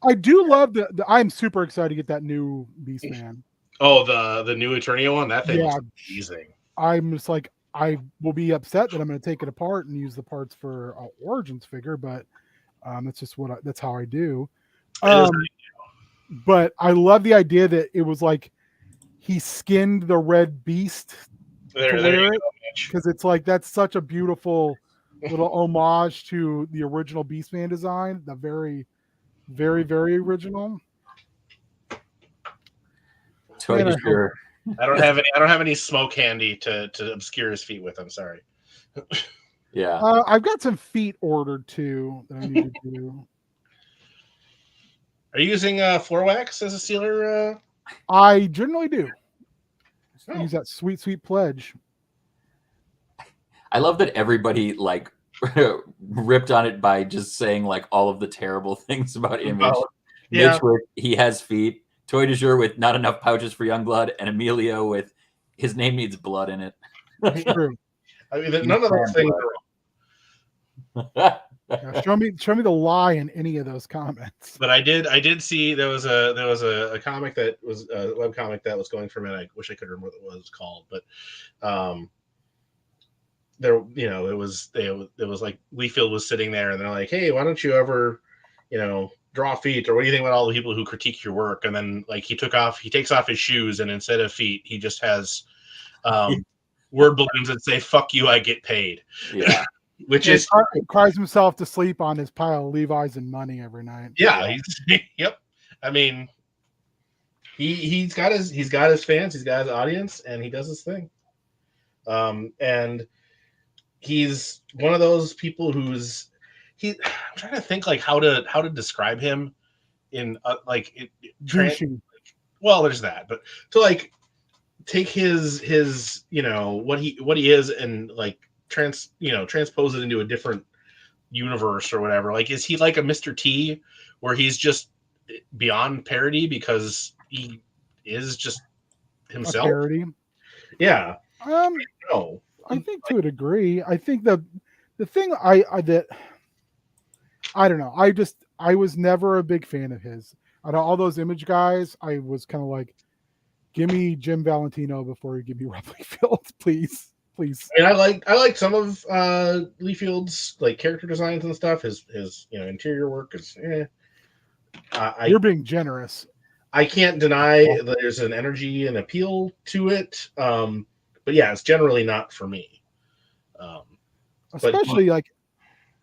S3: I do love I'm super excited to get that new Beastman.
S2: Oh, the new Eternia one? That thing looks amazing.
S3: I'm just like, I will be upset that I'm going to take it apart and use the parts for Origins figure, but that's just that's how I do. But I love the idea that it was like he skinned the red beast to wear it, because it's like that's such a beautiful little homage to the original Beastman design, the very, very, very original.
S4: Sure.
S2: I don't have any smoke handy to obscure his feet with. I'm sorry.
S4: Yeah.
S3: I've got some feet ordered too that I need to do.
S2: Are you using floor wax as a sealer?
S3: I generally do. I use that sweet, sweet pledge.
S4: I love that everybody like ripped on it by just saying like all of the terrible things about Image.
S2: Yeah.
S4: Mitch with he has feet, Toy de Jour with not enough pouches for Youngblood, and Emilio with his name needs blood in it.
S3: True.
S2: I mean, none of those things are wrong.
S3: Yeah, show me the lie in any of those comments.
S2: But I did see there was a comic that was a web comic that was going for a minute. I wish I could remember what it was called, but there, it was like Leafield was sitting there and they're like, hey, why don't you ever, draw feet, or what do you think about all the people who critique your work? And then like he takes off his shoes, and instead of feet, he just has word balloons that say "fuck you, I get paid."
S4: Yeah.
S3: Which is cries himself to sleep on his pile of Levi's and money every night.
S2: Yeah, yep. I mean, he's got his fans, he's got his audience, and he does his thing. And he's one of those people I'm trying to think like how to describe him in well, there's that, but to like take his what he is and like transpose it into a different universe or whatever. Like, is he like a Mr. T where he's just beyond parody because he is just himself?
S3: Parody.
S2: Yeah.
S3: No. I think to a degree. I think the thing I don't know. I was never a big fan of his. Out of all those Image guys, I was kind of like, give me Jim Valentino before you give me Rob Liefeld, please.
S2: I mean, I like some of Liefield's like character designs and stuff. His interior work is.
S3: You're being generous.
S2: I can't deny that there's an energy and appeal to it, but yeah, it's generally not for me.
S3: Especially like,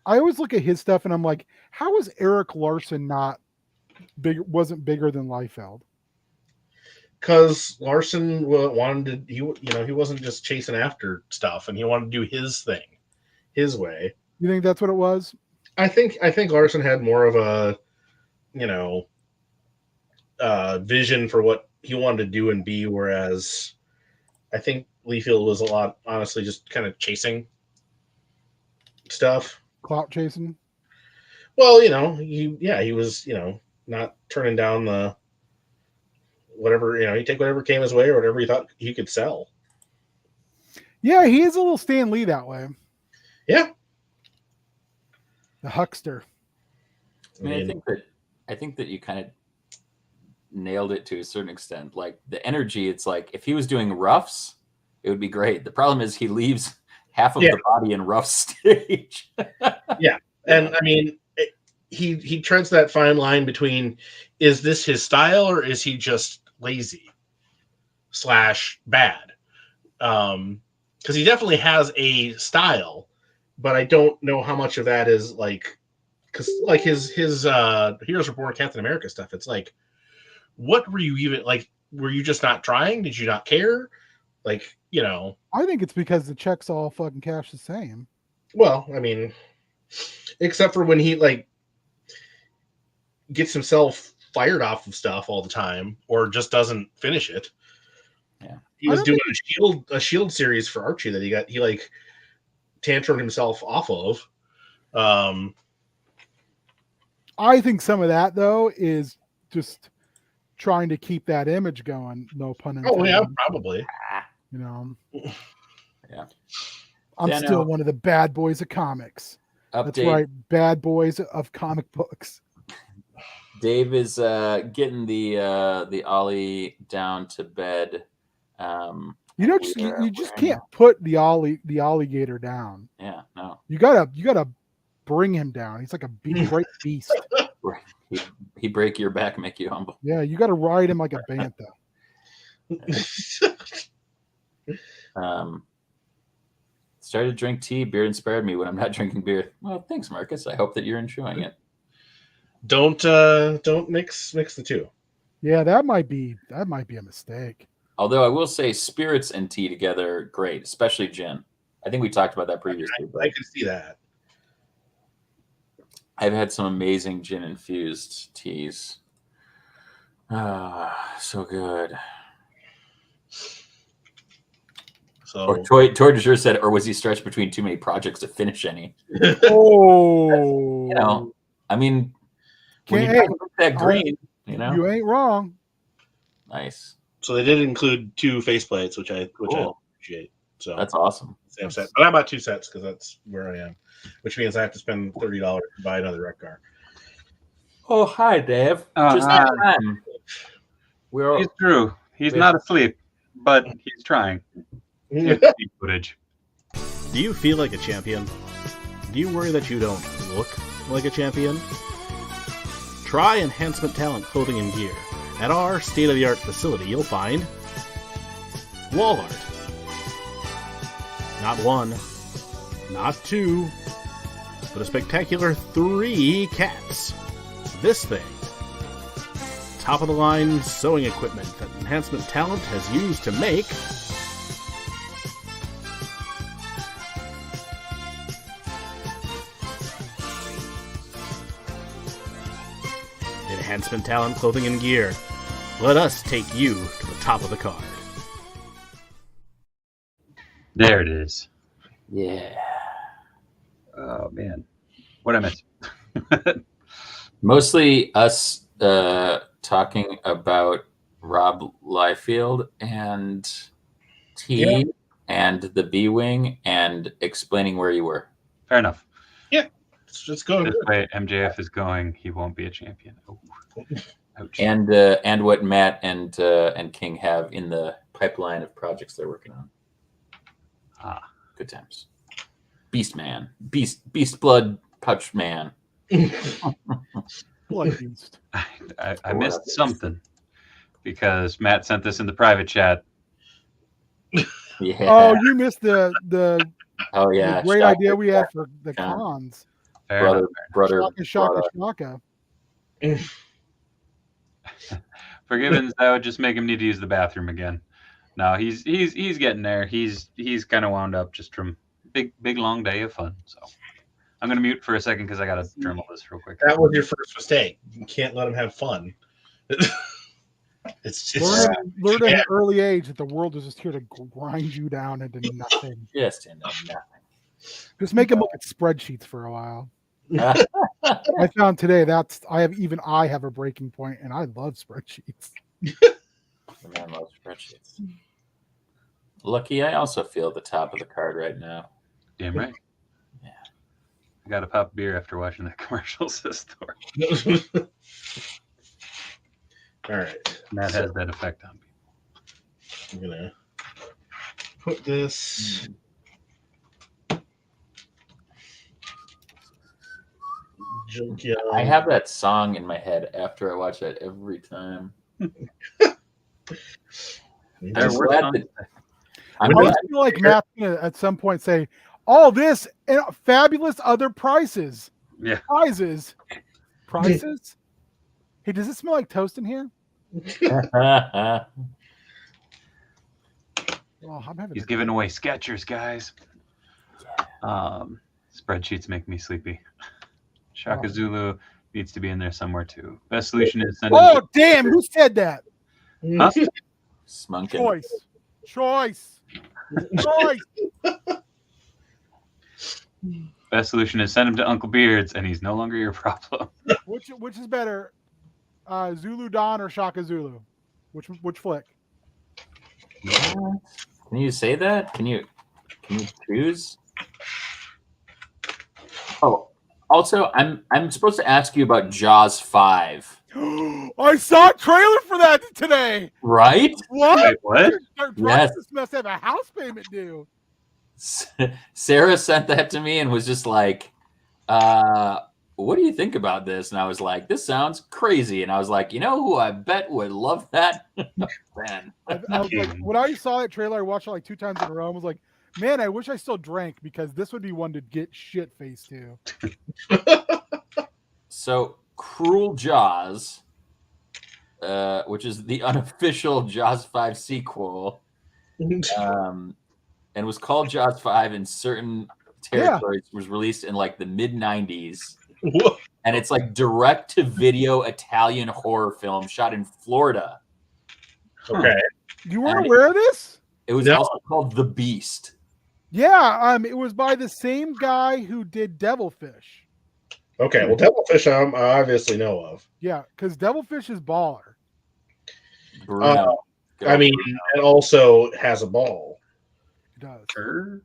S3: I always look at his stuff and I'm like, how is Eric Larson not big? Wasn't bigger than Liefeld?
S2: Because Larson wanted to, he wasn't just chasing after stuff, and he wanted to do his thing, his way.
S3: You think that's what it was?
S2: I think Larson had more of a, vision for what he wanted to do and be, whereas I think Liefeld was a lot, honestly, just kind of chasing stuff.
S3: Clout chasing.
S2: Well, he was, not turning down the whatever, he take whatever came his way or whatever he thought he could sell.
S3: Yeah, he is a little Stan Lee that way.
S2: Yeah.
S3: The huckster.
S4: I think that you kind of nailed it to a certain extent. Like the energy, it's like if he was doing roughs, it would be great. The problem is he leaves half of the body in rough stage.
S2: Yeah. And I mean, he treads that fine line between, is this his style or is he just lazy / bad? Because he definitely has a style, but I don't know how much of that is like, because like his Heroes Reborn Captain America stuff, it's like, what were you even like? Were you just not trying? Did you not care? Like,
S3: I think it's because the checks all fucking cash the same.
S2: Well, I mean, except for when he like gets himself fired off of stuff all the time, or just doesn't finish it.
S4: Yeah,
S2: he was doing a shield series for Archie that he like tantrumed himself off of.
S3: I think some of that though is just trying to keep that image going. No pun intended.
S2: Oh yeah, probably.
S4: Yeah.
S3: I'm still one of the bad boys of comics. That's right, bad boys of comic books.
S4: Dave is getting the Ollie down to bed.
S3: You just can't put the alligator down.
S4: Yeah, no.
S3: You gotta bring him down. He's like a great beast.
S4: He break your back, make you humble.
S3: Yeah, you gotta ride him like a bantha.
S4: Started to drink tea. Beer inspired me when I'm not drinking beer. Well, thanks, Marcus. I hope that you're enjoying it.
S2: Don't mix the two.
S3: Yeah, that might be a mistake.
S4: Although I will say spirits and tea together are great, especially gin. I think we talked about that previously.
S2: I can see that.
S4: I've had some amazing gin infused teas. So good.
S2: So,
S4: or Toy de Jure said, or was he stretched between too many projects to finish any?
S3: Oh,
S4: I mean, when you talk about that green,
S3: you ain't wrong.
S4: Nice.
S2: So they did include 2 faceplates, which I appreciate. So
S4: that's awesome.
S2: Same set, but I bought 2 sets because that's where I am, which means I have to spend $30 to buy another wreck car.
S4: Oh, hi, Dave. Just in time.
S1: He's true. He's not asleep, but he's trying. Footage.
S5: Do you feel like a champion? Do you worry that you don't look like a champion? Try Enhancement Talent Clothing and Gear. At our state-of-the-art facility, you'll find wall art. Not 1, not 2, but a spectacular 3 cats. This thing. Top-of-the-line sewing equipment that Enhancement Talent has used to make Enhancement Talent Clothing and Gear. Let us take you to the top of the card.
S1: There it is.
S4: Yeah.
S1: Oh man, what I miss?
S4: Mostly us talking about Rob Liefeld and T and the B-Wing and explaining where you were.
S1: Fair enough.
S2: Yeah, it's going
S1: this
S2: good.
S1: way. MJF is going. He won't be a champion. Oh. Ouch.
S4: And what Matt and King have in the pipeline of projects they're working on. Good times. Beast Man, Beast Blood Pouch Man.
S3: Blood Beast.
S1: I missed something because Matt sent this in the private chat.
S4: Yeah.
S3: Oh, you missed the
S4: the
S3: great idea we had for the cons.
S4: Brother.
S3: Shaka.
S1: For Givens, that would just make him need to use the bathroom again. No, he's getting there. He's kind of wound up just from big long day of fun. So I'm gonna mute for a second because I gotta journal this real quick.
S2: That was your first mistake. You can't let him have fun. It's just
S3: learn at an early age that the world is just here to grind you down into nothing.
S4: Just into nothing.
S3: Just make him look at spreadsheets for a while. I found today I have a breaking point, and I love spreadsheets.
S4: I love spreadsheets. Lucky, I also feel the top of the card right now.
S1: Damn right.
S4: Yeah.
S1: I got to pop beer after watching that commercial store.
S2: All right.
S1: And that has that effect on people.
S2: I'm gonna put this. Junkyard.
S4: I have that song in my head after I watch that every time.
S1: There were songs.
S3: I feel like Matt's gonna at some point say, "All this and fabulous other prices."
S1: Yeah.
S3: Prizes. Hey, does it smell like toast in here?
S4: Oh,
S1: He's giving away Skechers, guys. Spreadsheets make me sleepy. Shaka Zulu needs to be in there somewhere too. Best solution is send.
S3: Oh damn! Who said that?
S1: Huh?
S4: Smunkin.
S3: Choice.
S1: Best solution is send him to Uncle Beards, and he's no longer your problem.
S3: Which is better, Zulu Don or Shaka Zulu? Which flick?
S4: Can you say that? Can you choose? Oh, also, I'm supposed to ask you about Jaws 5.
S3: I saw a trailer for that today.
S4: Right?
S3: What?
S1: Wait, what?
S3: Yes. Must have a house payment due.
S4: Sarah sent that to me and was just like, what do you think about this? And I was like, this sounds crazy. And I was like, you know who I bet would love that? Ben.
S3: I was like, when I saw that trailer, I watched it like 2 times in a row. I was like, man, I wish I still drank because this would be one to get shit faced to.
S4: So, Cruel Jaws, which is the unofficial Jaws 5 sequel, and was called Jaws 5 in certain territories, was released in like the mid-90s. And it's like direct-to-video Italian horror film shot in Florida.
S2: Okay.
S3: You weren't aware of this?
S4: It was also called The Beast.
S3: Yeah, it was by the same guy who did Devilfish.
S2: Okay, well, Devilfish I obviously know of.
S3: Yeah, because Devilfish is baller.
S4: Bruno.
S2: I mean, it also has a ball.
S3: It does.
S1: Sure.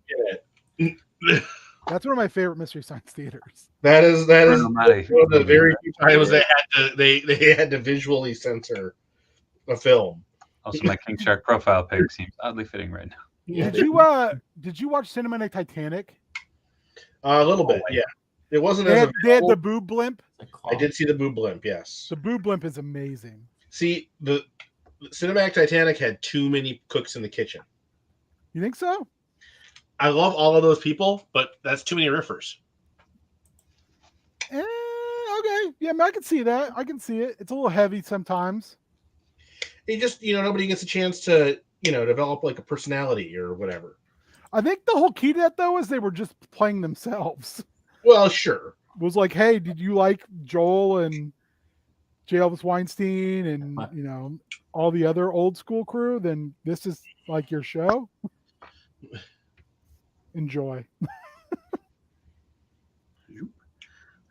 S3: That's one of my favorite Mystery Science Theaters.
S2: That is one of the very few times they had to visually censor a film.
S1: Also, my King Shark profile pic seems oddly fitting right now.
S3: Yeah. Did you watch Cinematic Titanic?
S2: A little bit, yeah. It wasn't
S3: they had the boob blimp.
S2: I did see the boob blimp, yes.
S3: The boob blimp is amazing.
S2: See, the Cinematic Titanic had too many cooks in the kitchen.
S3: You think so?
S2: I love all of those people, but that's too many riffers.
S3: Okay. Yeah, I can see that. I can see it. It's a little heavy sometimes.
S2: It just, nobody gets a chance to, develop like a personality or whatever.
S3: I think the whole key to that, though, is they were just playing themselves.
S2: Well, sure.
S3: It was like, hey, did you like Joel and J. Elvis Weinstein and, all the other old school crew? Then this is like your show. Enjoy.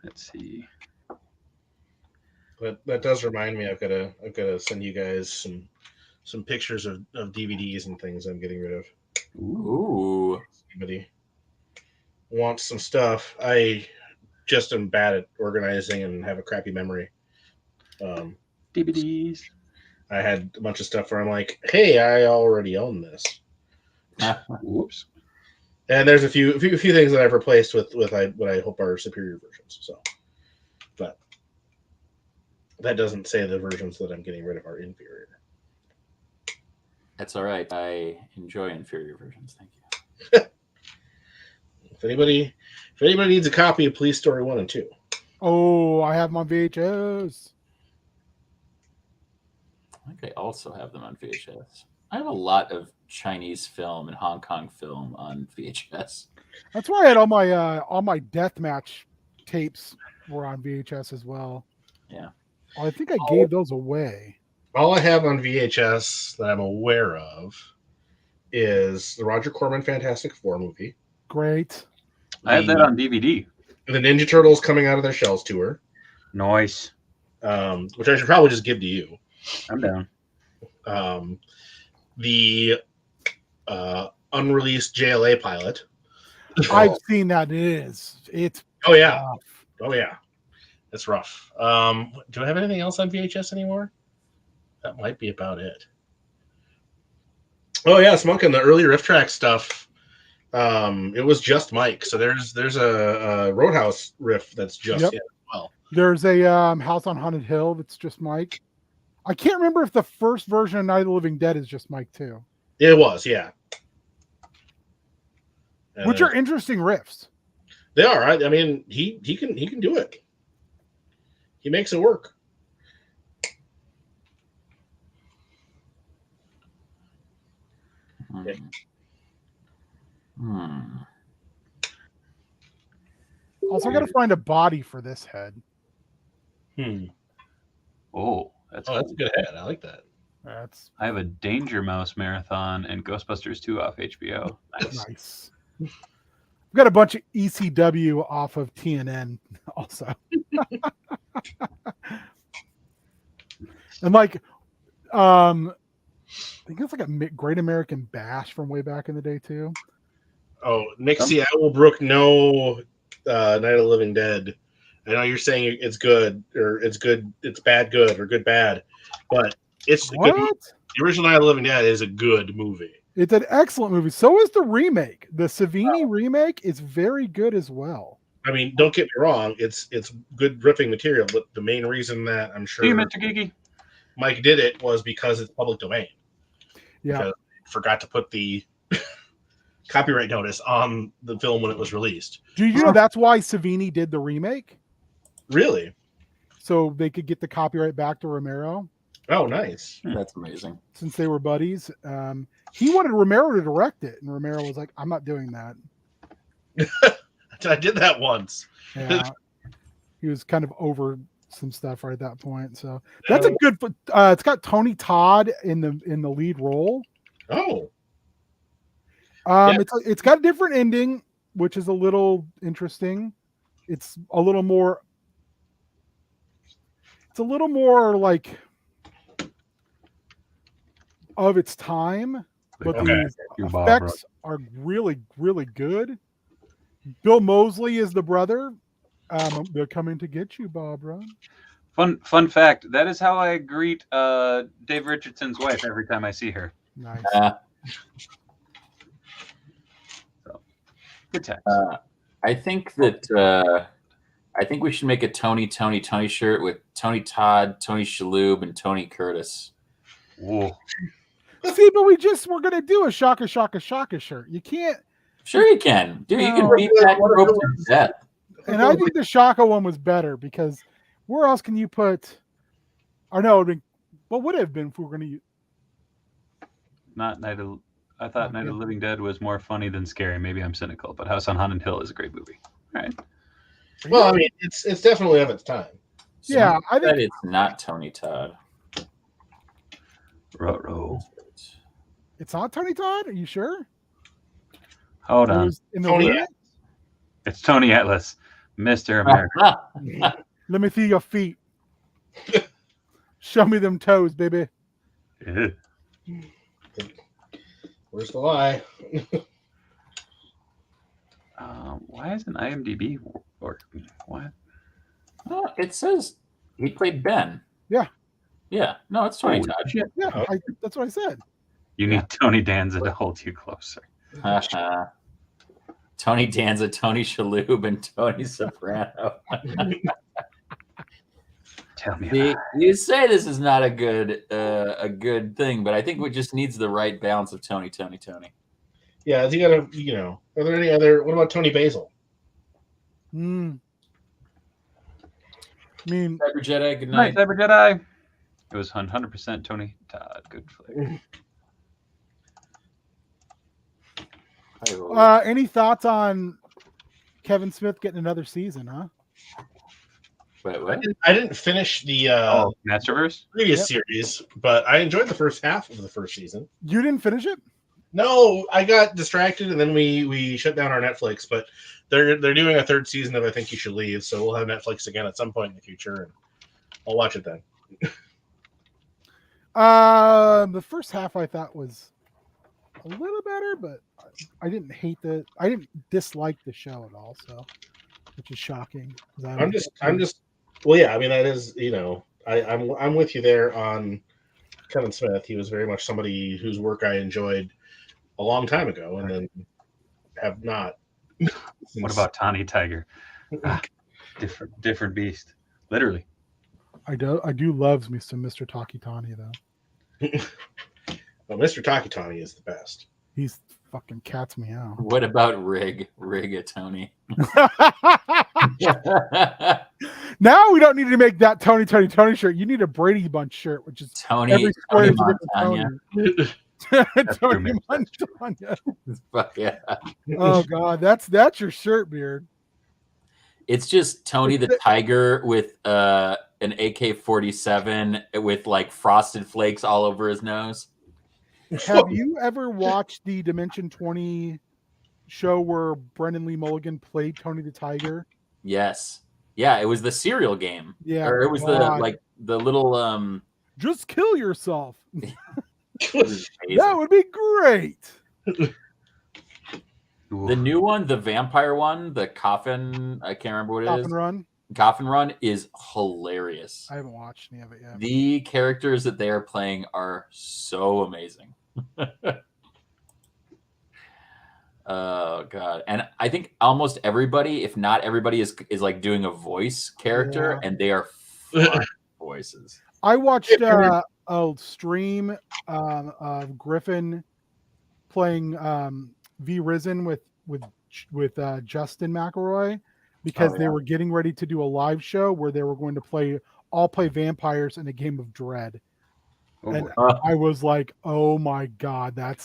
S1: Let's see.
S2: But that does remind me, I've got to send you guys some pictures of DVDs and things I'm getting rid of.
S4: Ooh.
S2: Somebody wants some stuff. I just am bad at organizing and have a crappy memory.
S1: DVDs.
S2: I had a bunch of stuff where I'm like, hey, I already own this.
S1: Whoops.
S2: And there's a few things that I've replaced with what I hope are superior versions. So, but that doesn't say the versions that I'm getting rid of are inferior.
S4: That's all right. I enjoy inferior versions. Thank you.
S2: If anybody needs a copy of Police Story 1 and 2.
S3: Oh, I have them on VHS.
S4: I think I also have them on VHS. I have a lot of Chinese film and Hong Kong film on VHS.
S3: That's where I had all my deathmatch tapes were on VHS as well.
S4: Yeah.
S3: I think I gave those away.
S2: All I have on VHS that I'm aware of is the Roger Corman Fantastic Four movie.
S3: Great.
S1: I have that on DVD.
S2: The Ninja Turtles coming out of their shells tour,
S1: Nice.
S2: which I should probably just give to you.
S1: I'm down.
S2: The unreleased JLA pilot.
S3: I've seen that. It's
S2: Oh yeah.
S3: rough.
S2: Oh yeah. It's rough. Do I have anything else on VHS anymore? That might be about it. Oh yeah, Smunkin', the early riff track stuff. It was just Mike. So there's a Roadhouse riff that's just him as well.
S3: There's a House on Haunted Hill that's just Mike. I can't remember if the first version of Night of the Living Dead is just Mike too.
S2: It was, yeah.
S3: Which are interesting riffs.
S2: They are. I mean, he can do it. He makes it work.
S4: Hmm.
S3: Also, I got to find a body for this head.
S1: Oh, that's
S2: a good head. I like that.
S1: I have a Danger Mouse marathon and Ghostbusters 2 off HBO.
S3: Nice. I've got a bunch of ECW off of TNN also. And like, I think it's like a Great American Bash from way back in the day too.
S2: Oh, Nixie Owlbrook, no Night of the Living Dead. I know you're saying it's good, or it's good, it's bad good, or good bad, but it's a good movie. The original Night of the Living Dead is a good movie.
S3: It's an excellent movie. So is the remake. The Savini remake is very good as well.
S2: I mean, don't get me wrong, it's good riffing material, but the main reason that I'm sure Mike did it was because it's public domain.
S3: Yeah.
S2: Because he forgot to put the copyright notice on the film when it was released.
S3: Do you know that's why Savini did the remake?
S2: Really?
S3: So they could get the copyright back to Romero.
S2: Oh, nice.
S4: That's amazing.
S3: Since they were buddies. He wanted Romero to direct it, and Romero was like, I'm not doing that.
S2: I did that once.
S3: Yeah. He was kind of over some stuff right at that point. So that's a good it's got Tony Todd in the lead role.
S2: Oh.
S3: It's got a different ending, which is a little interesting. It's a little more like of its time, but the effects are really, really good. Bill Moseley is the brother. They're coming to get you, Barbara.
S1: Fun fact, that is how I greet Dave Richardson's wife every time I see her.
S3: Nice.
S1: So, good text.
S4: I think that I think we should make a Tony shirt with Tony Todd, Tony Shalhoub, and Tony Curtis.
S1: Whoa.
S3: See, but we're gonna do a Shaka shirt. You can't.
S4: Sure, you can. Dude, you can beat that rope to death.
S3: And I think the Shaka one was better because where else can you put? Or no, what would it have been if we were going to use?
S1: I thought Night of the Living Dead was more funny than scary. Maybe I'm cynical, but House on Haunted Hill is a great movie. All right.
S2: Well, I mean, it's definitely of its time.
S4: So
S3: yeah, I think
S4: it's not Tony Todd.
S1: Ruh-roh.
S3: It's not Tony Todd. Are you sure?
S1: Hold on. It's Tony Atlas, Mr. America.
S3: Let me see your feet. Show me them toes, baby.
S2: Where's the lie?
S1: Why isn't IMDb working? What?
S4: Oh, it says he played Ben.
S3: Yeah.
S4: Yeah. No, it's Tony Todd.
S3: Yeah, that's what I said.
S1: You need Tony Danza to hold you closer.
S4: Tony Danza, Tony Shalhoub, and Tony Soprano.
S1: Tell me.
S4: You say this is not a good thing, but I think it just needs the right balance of Tony.
S2: Yeah, you gotta, are there any other? What about Tony Basil?
S3: I mean,
S4: Cyber Jedi. Good night,
S1: Cyber Jedi. It was 100% Tony Todd. Good flavor.
S3: Any thoughts on Kevin Smith getting another season, huh?
S4: Wait, what?
S2: I didn't finish the
S1: Masterverse
S2: previous series, but I enjoyed the first half of the first season.
S3: You didn't finish it?
S2: No, I got distracted, and then we shut down our Netflix. But they're doing a third season of I Think You Should Leave, so we'll have Netflix again at some point in the future, and I'll watch it then.
S3: The first half I thought was a little better, but I didn't dislike the show at all. So, which is shocking.
S2: I'm just. Well, yeah. I mean, that is I'm with you there on Kevin Smith. He was very much somebody whose work I enjoyed a long time ago, and then have not.
S1: What about Tawny Tiger? Different beast, literally.
S3: I do love me some Mr. Takitani though.
S2: Well, Mr. Takitani is the best.
S3: He's fucking cats me out.
S4: What about Rigatoni?
S3: Now we don't need to make that Tony shirt. You need a Brady Bunch shirt, which is
S4: Tony
S3: every square is a
S4: Montana.
S3: different Tony Montana.
S4: Fuck yeah.
S3: Oh god, that's your shirt, Beard.
S4: It's just Tony the Tiger with an AK-47 with like frosted flakes all over his nose.
S3: Have you ever watched the Dimension 20 show where Brendan Lee Mulligan played Tony the Tiger?
S4: Yes. Yeah, it was the cereal game.
S3: Yeah.
S4: Or it was the little
S3: Just kill yourself.
S4: that
S3: That would be great.
S4: The new one, the vampire one, the coffin, I can't remember what it is. Coffin Run is hilarious.
S3: I haven't watched any of it yet.
S4: The characters that they are playing are so amazing. Oh god. And I think almost everybody, if not everybody, is like doing a voice character, and they are fun voices.
S3: I watched a stream of Griffin playing V Risen with Justin McElroy, because they were getting ready to do a live show where they were going to play vampires in a game of Dread. And I was like, oh my god, that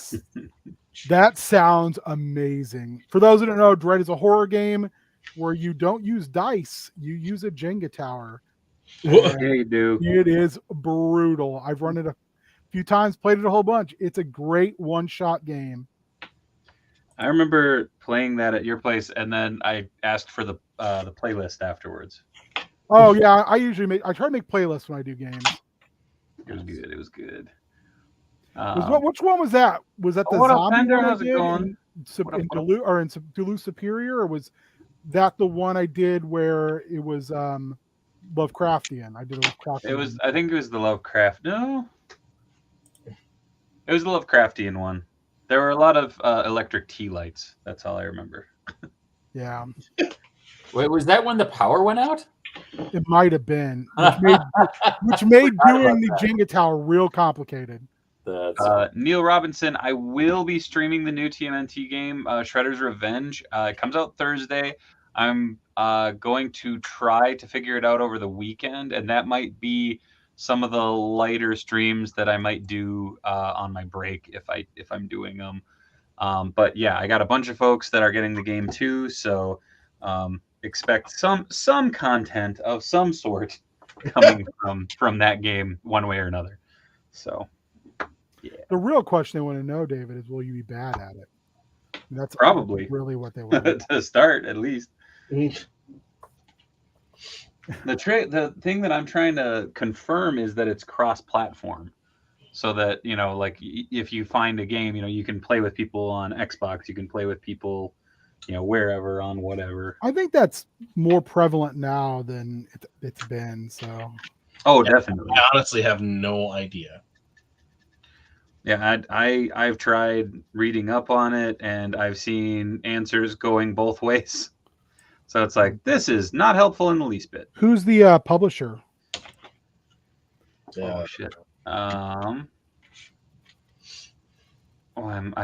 S3: sounds amazing. For those who don't know, Dread is a horror game where you don't use dice, you use a Jenga tower.
S1: Yeah, you do.
S3: It is brutal. I've run it a few times, played it a whole bunch. It's a great one-shot game.
S1: I remember playing that at your place, and then I asked for the playlist afterwards.
S3: Oh yeah, I try to make playlists when I do games.
S1: It was good.
S3: Which one was that? Was that the
S1: what up,
S3: zombie
S1: Bender?
S3: one I
S1: How's it
S3: did
S1: going?
S3: in Duluth Superior, or was that the one I did where it was Lovecraftian? I did a Lovecraftian.
S1: I think it was the Lovecraft. No, it was the Lovecraftian one. There were a lot of electric tea lights. That's all I remember.
S3: Yeah.
S4: Wait, was that when the power went out?
S3: It might have been, which made doing the Jenga tower real complicated.
S1: Neil Robinson, I will be streaming the new TMNT game, Shredder's Revenge. It comes out Thursday. I'm going to try to figure it out over the weekend, and that might be some of the lighter streams that I might do on my break if I'm doing them. But yeah, I got a bunch of folks that are getting the game too, so expect some content of some sort coming from that game one way or another. So yeah.
S3: The real question they want to know, David, is will you be bad at it? And that's
S1: probably
S3: really what they want
S1: to start, at least. The thing that I'm trying to confirm is that it's cross-platform, so that like if you find a game, you can play with people on Xbox, you can play with people, wherever on whatever.
S3: I think that's more prevalent now than it's been. So.
S1: Oh, definitely.
S2: I honestly have no idea.
S1: Yeah, I've tried reading up on it, and I've seen answers going both ways. So it's like, this is not helpful in the least bit.
S3: Who's the publisher?
S1: Oh shit. I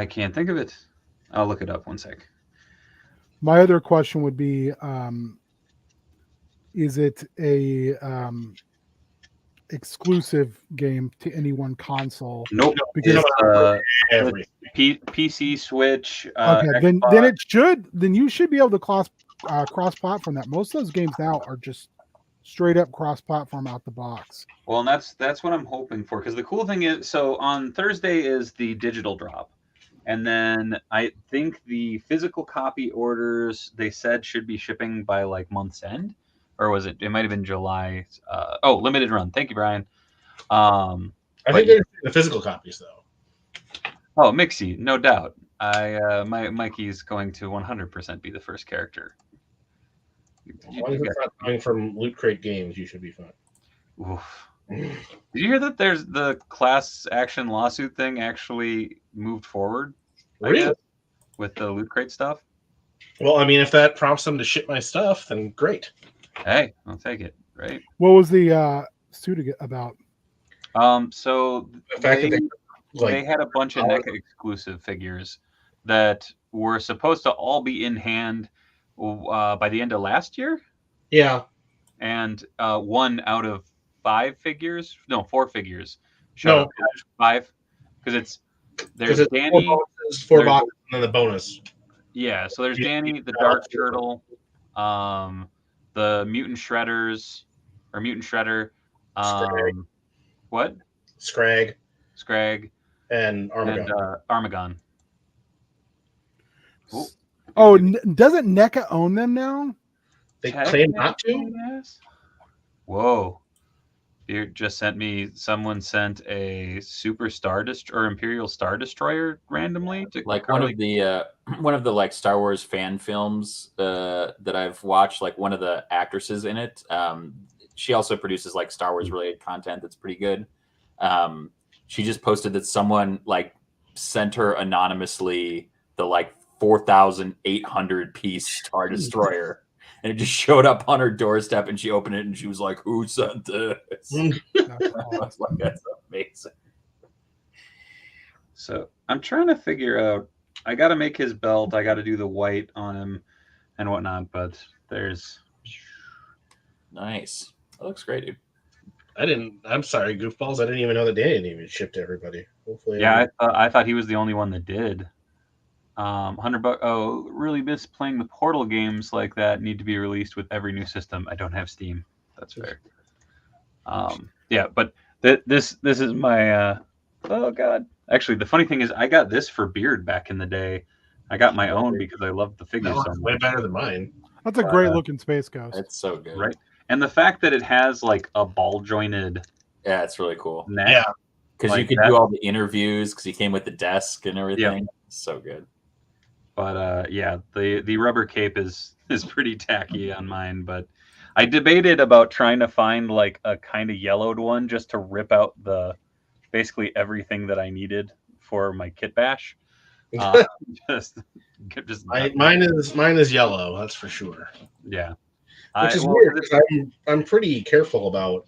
S1: can't think of it. I'll look it up one sec.
S3: My other question would be, is it a exclusive game to any one console?
S1: Nope.
S3: Because
S1: PC, Switch.
S3: Okay,
S1: Xbox.
S3: then you should be able to cross-platform that. Most of those games now are just straight up cross-platform out the box.
S1: Well, and that's what I'm hoping for, because the cool thing is, so on Thursday is the digital drop, And then I think the physical copy orders they said should be shipping by like month's end, or was it? It might have been July. Limited run. Thank you, Brian.
S2: I think they're the physical copies though.
S1: Oh, Mixie, no doubt. Mikey's going to 100% be the first character.
S2: As long as it's not coming from Loot Crate Games, you should be fine.
S1: Oof. Did you hear that there's the class action lawsuit thing actually moved forward?
S2: Really?
S1: With the Loot Crate stuff?
S2: Well, I mean, if that prompts them to ship my stuff, then great.
S1: Hey, I'll take it. Right?
S3: What was the suit about?
S1: So
S2: The fact that
S1: they had a bunch of NECA exclusive figures that were supposed to all be in hand by the end of last year.
S2: Yeah.
S1: And 1 out of 4 figures.
S2: No,
S1: 5, because there's Danny,
S2: 4 boxes, and then the bonus.
S1: Yeah, so there's Danny, the Dark Turtle, the Mutant Shredders, or Mutant Shredder, what?
S2: Scrag, and Armagon.
S1: And Armagon. Ooh.
S3: Oh, doesn't NECA own them now?
S2: They claim not to?
S1: Yes. Whoa. You just sent me. Someone sent a Super Star or Imperial Star Destroyer randomly to
S4: like one of the like Star Wars fan films that I've watched. Like one of the actresses in it. She also produces like Star Wars related content that's pretty good. She just posted that someone like sent her anonymously the like 4,800 piece Star Destroyer. And it just showed up on her doorstep, and she opened it, and she was like, "Who sent this?" That's amazing.
S1: So I'm trying to figure out. I got to make his belt. I got to do the white on him and whatnot. But there's
S4: nice. That looks great, dude.
S2: I'm sorry, goofballs. I didn't even know that Danny didn't even ship to everybody. Hopefully,
S1: yeah. I thought he was the only one that did. $100. Oh, really miss playing the Portal games like that. Need to be released with every new system. I don't have Steam. That's fair. Yeah, but this is my. Oh God! Actually, the funny thing is, I got this for Beard back in the day. I got my own because I loved the figure so much.
S2: Way better than mine.
S3: That's a great looking Space Ghost.
S4: It's so good,
S1: right? And the fact that it has like a ball jointed.
S4: Yeah, it's really cool.
S1: Neck,
S2: yeah,
S4: because like you could do all the interviews because he came with the desk and everything. Yep. So good.
S1: But yeah, the rubber cape is pretty tacky on mine. But I debated about trying to find like a kind of yellowed one just to rip out basically everything that I needed for my kit bash.
S2: Mine is yellow. That's for sure.
S1: Yeah,
S2: which is weird because I'm pretty careful about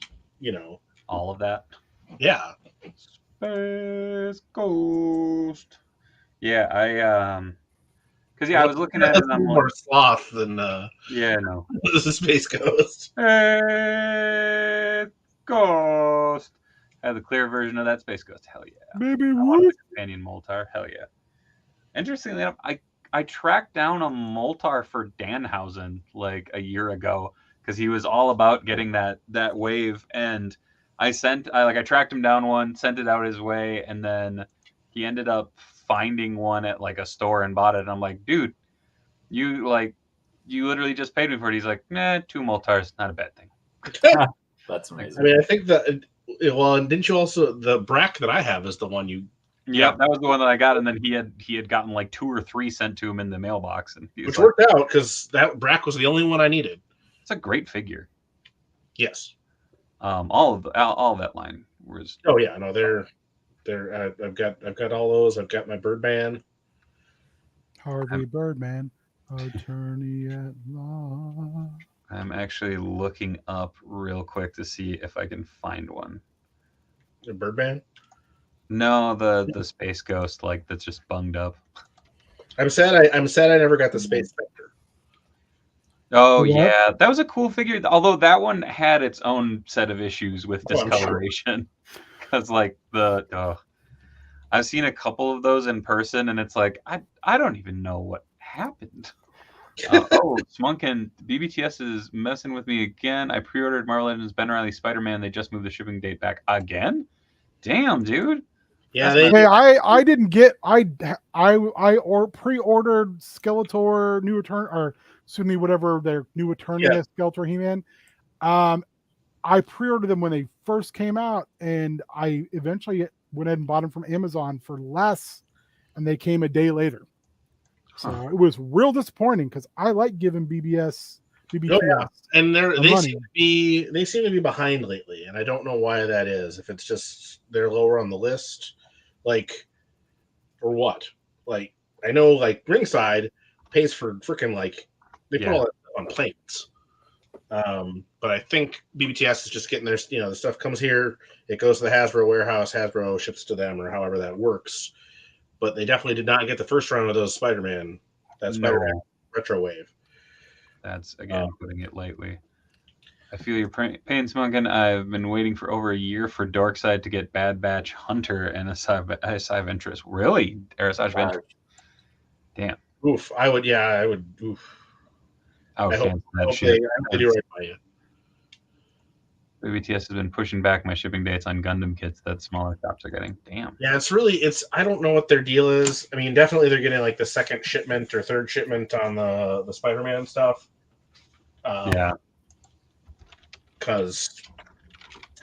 S1: all of that.
S2: Yeah,
S1: Space Ghost. Yeah, because I was looking at it and I'm
S2: more
S1: like,
S2: sloth than
S1: yeah, no.
S2: This is Space Ghost.
S1: Space Ghost. I have the clear version of that Space Ghost. Hell yeah.
S3: Baby,
S1: I want a companion Moltar. Hell yeah. Interestingly enough, I tracked down a Moltar for Danhausen like a year ago because he was all about getting that wave, and I tracked him down one, sent it out his way, and then he ended up finding one at like a store and bought it. And I'm like, dude, you literally just paid me for it. He's like, nah, 2 Moltars, not a bad thing.
S4: That's amazing.
S2: I mean, I think that. Well, and didn't you also the Brack that I have is the one you?
S1: Yeah, that was the one that I got, and then he had gotten like 2 or 3 sent to him in the mailbox, and
S2: which worked out because that Brack was the only one I needed.
S1: It's a great figure.
S2: Yes.
S1: All of that line was.
S2: Oh yeah, no, they're. I've got all those. I've got my Birdman.
S3: Harvey Birdman, attorney at law.
S1: I'm actually looking up real quick to see if I can find one.
S2: The Birdman?
S1: No, the Space Ghost, like that's just bunged up.
S2: I'm sad I never got the Space Spectre.
S1: Oh yeah, that was a cool figure. Although that one had its own set of issues with discoloration, because like I've seen a couple of those in person, and it's like I don't even know what happened. Smunkin, BBTS is messing with me again. I pre-ordered Marvel Legends Ben Reilly Spider-Man. They just moved the shipping date back again. Damn, dude.
S2: Yeah,
S3: I didn't get I pre-ordered Skeletor New Return or excuse me whatever their New Attorney as Skeletor He-Man. I pre-ordered them when they first came out, and I eventually went ahead and bought them from Amazon for less, and they came a day later. So it was real disappointing because I like giving BBTS,
S2: and they seem to be behind lately, and I don't know why that is. If it's just they're lower on the list, like, or what? Like, I know like Ringside pays for freaking like they put all that stuff on planes. But I think BBTS is just getting their, the stuff comes here, it goes to the Hasbro warehouse, Hasbro ships to them, or however that works. But they definitely did not get the first round of those Spider-Man, Spider-Man retro wave.
S1: That's, again, putting it lightly. I feel your pain, Smunkin. I've been waiting for over a year for Dorkside to get Bad Batch Hunter and a side of interest. Really? Or a side of interest? Damn.
S2: Oof. I would. Oof.
S1: I would cancel that shit.
S2: They do right by you.
S1: BBTS has been pushing back my shipping dates on Gundam kits that smaller shops are getting. Damn.
S2: Yeah, I don't know what their deal is. I mean, definitely they're getting like the second shipment or third shipment on the Spider-Man stuff. Because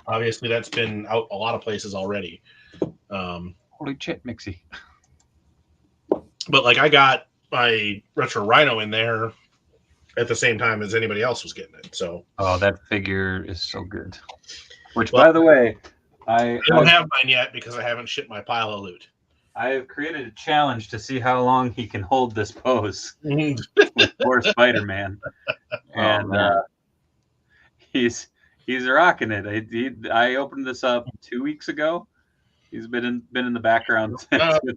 S2: obviously that's been out a lot of places already.
S1: Holy shit, Mixie.
S2: But like I got my Retro Rhino in there at the same time as anybody else was getting it. So
S1: that figure is so good. Which, by the way, I
S2: don't have mine yet because I haven't shipped my pile of loot.
S1: I have created a challenge to see how long he can hold this pose with poor Spider-Man, and he's rocking it. I opened this up 2 weeks ago. He's been in the background since with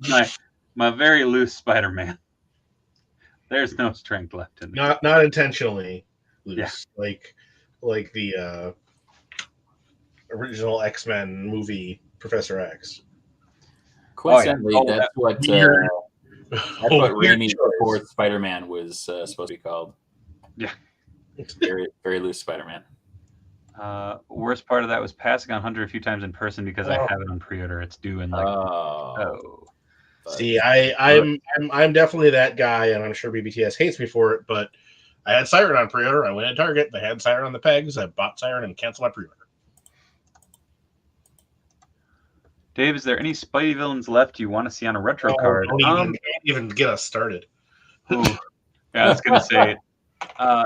S1: my very loose Spider-Man. There's no strength left in it.
S2: Not intentionally loose, like the original X-Men movie Professor X.
S4: Coincidentally, that's what Raimi's fourth Spider-Man was supposed to be called.
S1: Yeah,
S4: very very loose Spider-Man.
S1: Worst part of that was passing on Hunter a few times in person because I have it on pre-order. It's due in like
S2: See, I'm definitely that guy, and I'm sure BBTS hates me for it, but I had Siren on pre-order. I went to Target. They had Siren on the pegs. I bought Siren and canceled my pre-order.
S1: Dave, is there any Spidey villains left you want to see on a retro card?
S2: Don't even get us started.
S1: Yeah, I was going to say.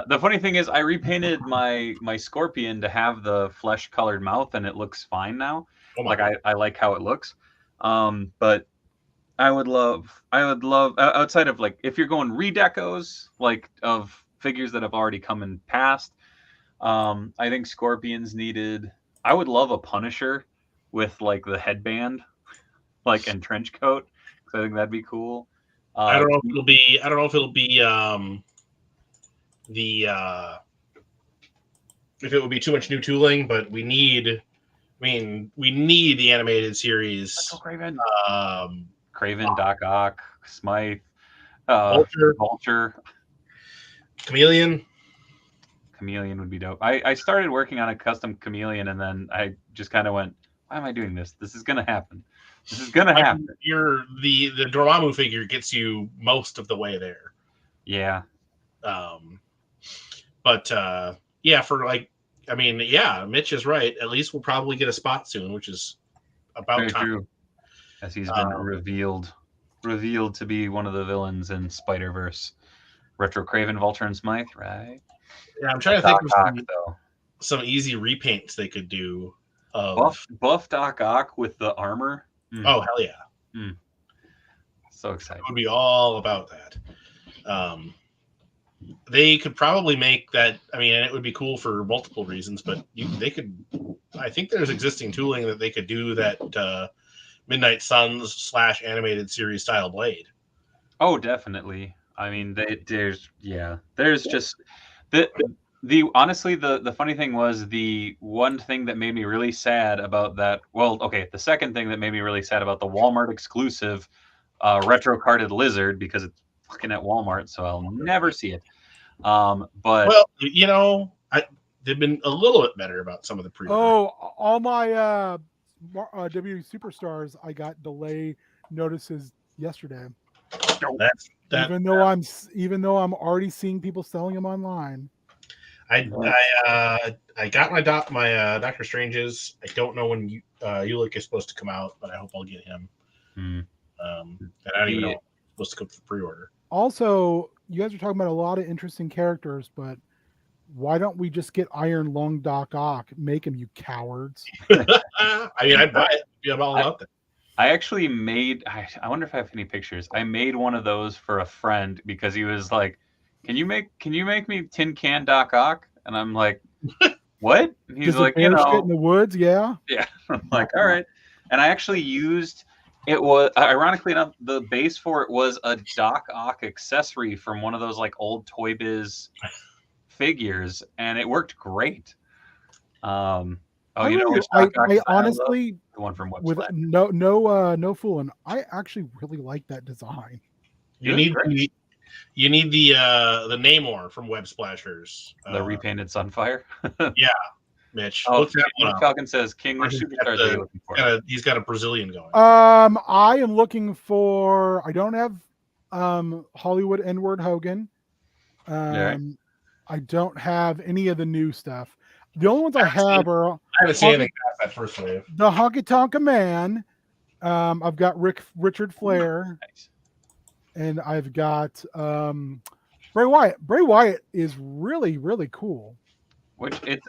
S1: The funny thing is I repainted my Scorpion to have the flesh-colored mouth, and it looks fine now. I like how it looks. But I would love outside of like if you're going redecos like of figures that have already come in past. I think Scorpions needed. I would love a Punisher with like the headband, like and trench coat. I think that'd be cool.
S2: I don't know if it'll be if it would be too much new tooling, but we need the animated series.
S1: Craven, Doc Ock, Smythe, Vulture,
S2: Chameleon
S1: would be dope. I started working on a custom Chameleon, and then I just kind of went, "Why am I doing this? This is gonna happen. This is gonna happen."
S2: The Dormammu figure gets you most of the way there.
S1: Yeah.
S2: Mitch is right. At least we'll probably get a spot soon, which is about
S1: Very
S2: time.
S1: true. As he's been revealed to be one of the villains in Spider-Verse. Retro Craven, Vulture, and Smythe, right?
S2: Yeah, I'm trying to think of some easy repaints they could do.
S1: Buff Doc Ock with the armor.
S2: Oh, hell yeah.
S1: So excited.
S2: I would be all about that. They could probably make that. I mean, it would be cool for multiple reasons, but they could. I think there's existing tooling that they could do that Midnight Suns / animated series style blade.
S1: Oh, definitely. I mean, there's just honestly the funny thing was the one thing that made me really sad about that. Well, okay, the second thing that made me really sad about the Walmart exclusive retro carded lizard, because it's fucking at Walmart, so I'll never see it.
S2: They've been a little bit better about some of the pre-orders.
S3: All my WWE Superstars, I got delay notices yesterday. Even though I'm already seeing people selling them online.
S2: I got my Doctor Strange's. I don't know when Ulick is supposed to come out, but I hope I'll get him. And I don't even know if it's supposed to come for pre-order.
S3: Also, you guys are talking about a lot of interesting characters, but why don't we just get Iron Lung Doc Ock? Make him, you cowards.
S2: I mean, I'd buy it. Yeah, I'm all about that.
S1: I actually made. I wonder if I have any pictures. I made one of those for a friend because he was like, "Can you make me Tin Can Doc Ock?" And I'm like, "What?" And he's
S3: Does
S1: like,
S3: the bear shit in the woods, yeah.
S1: Yeah. I'm like, all right. And I actually used. It was ironically enough, the base for it was a Doc Ock accessory from one of those like old Toy Biz figures, and it worked great.
S3: I honestly,
S1: the one from
S3: with no fooling, I actually really like that design.
S2: You need the Namor from Web Splashers.
S1: The repainted Sunfire.
S2: Yeah, Mitch.
S1: Oh, Falcon says, "King, which superstars are you looking for?"
S2: He's got a Brazilian going.
S3: I am looking for. I don't have Hollywood N-word Hogan. I don't have any of the new stuff. The only ones I haven't seen anything past that first wave. The Honky Tonka Man. I've got Richard Flair.
S1: Nice.
S3: And I've got Bray Wyatt. Bray Wyatt is really, really cool.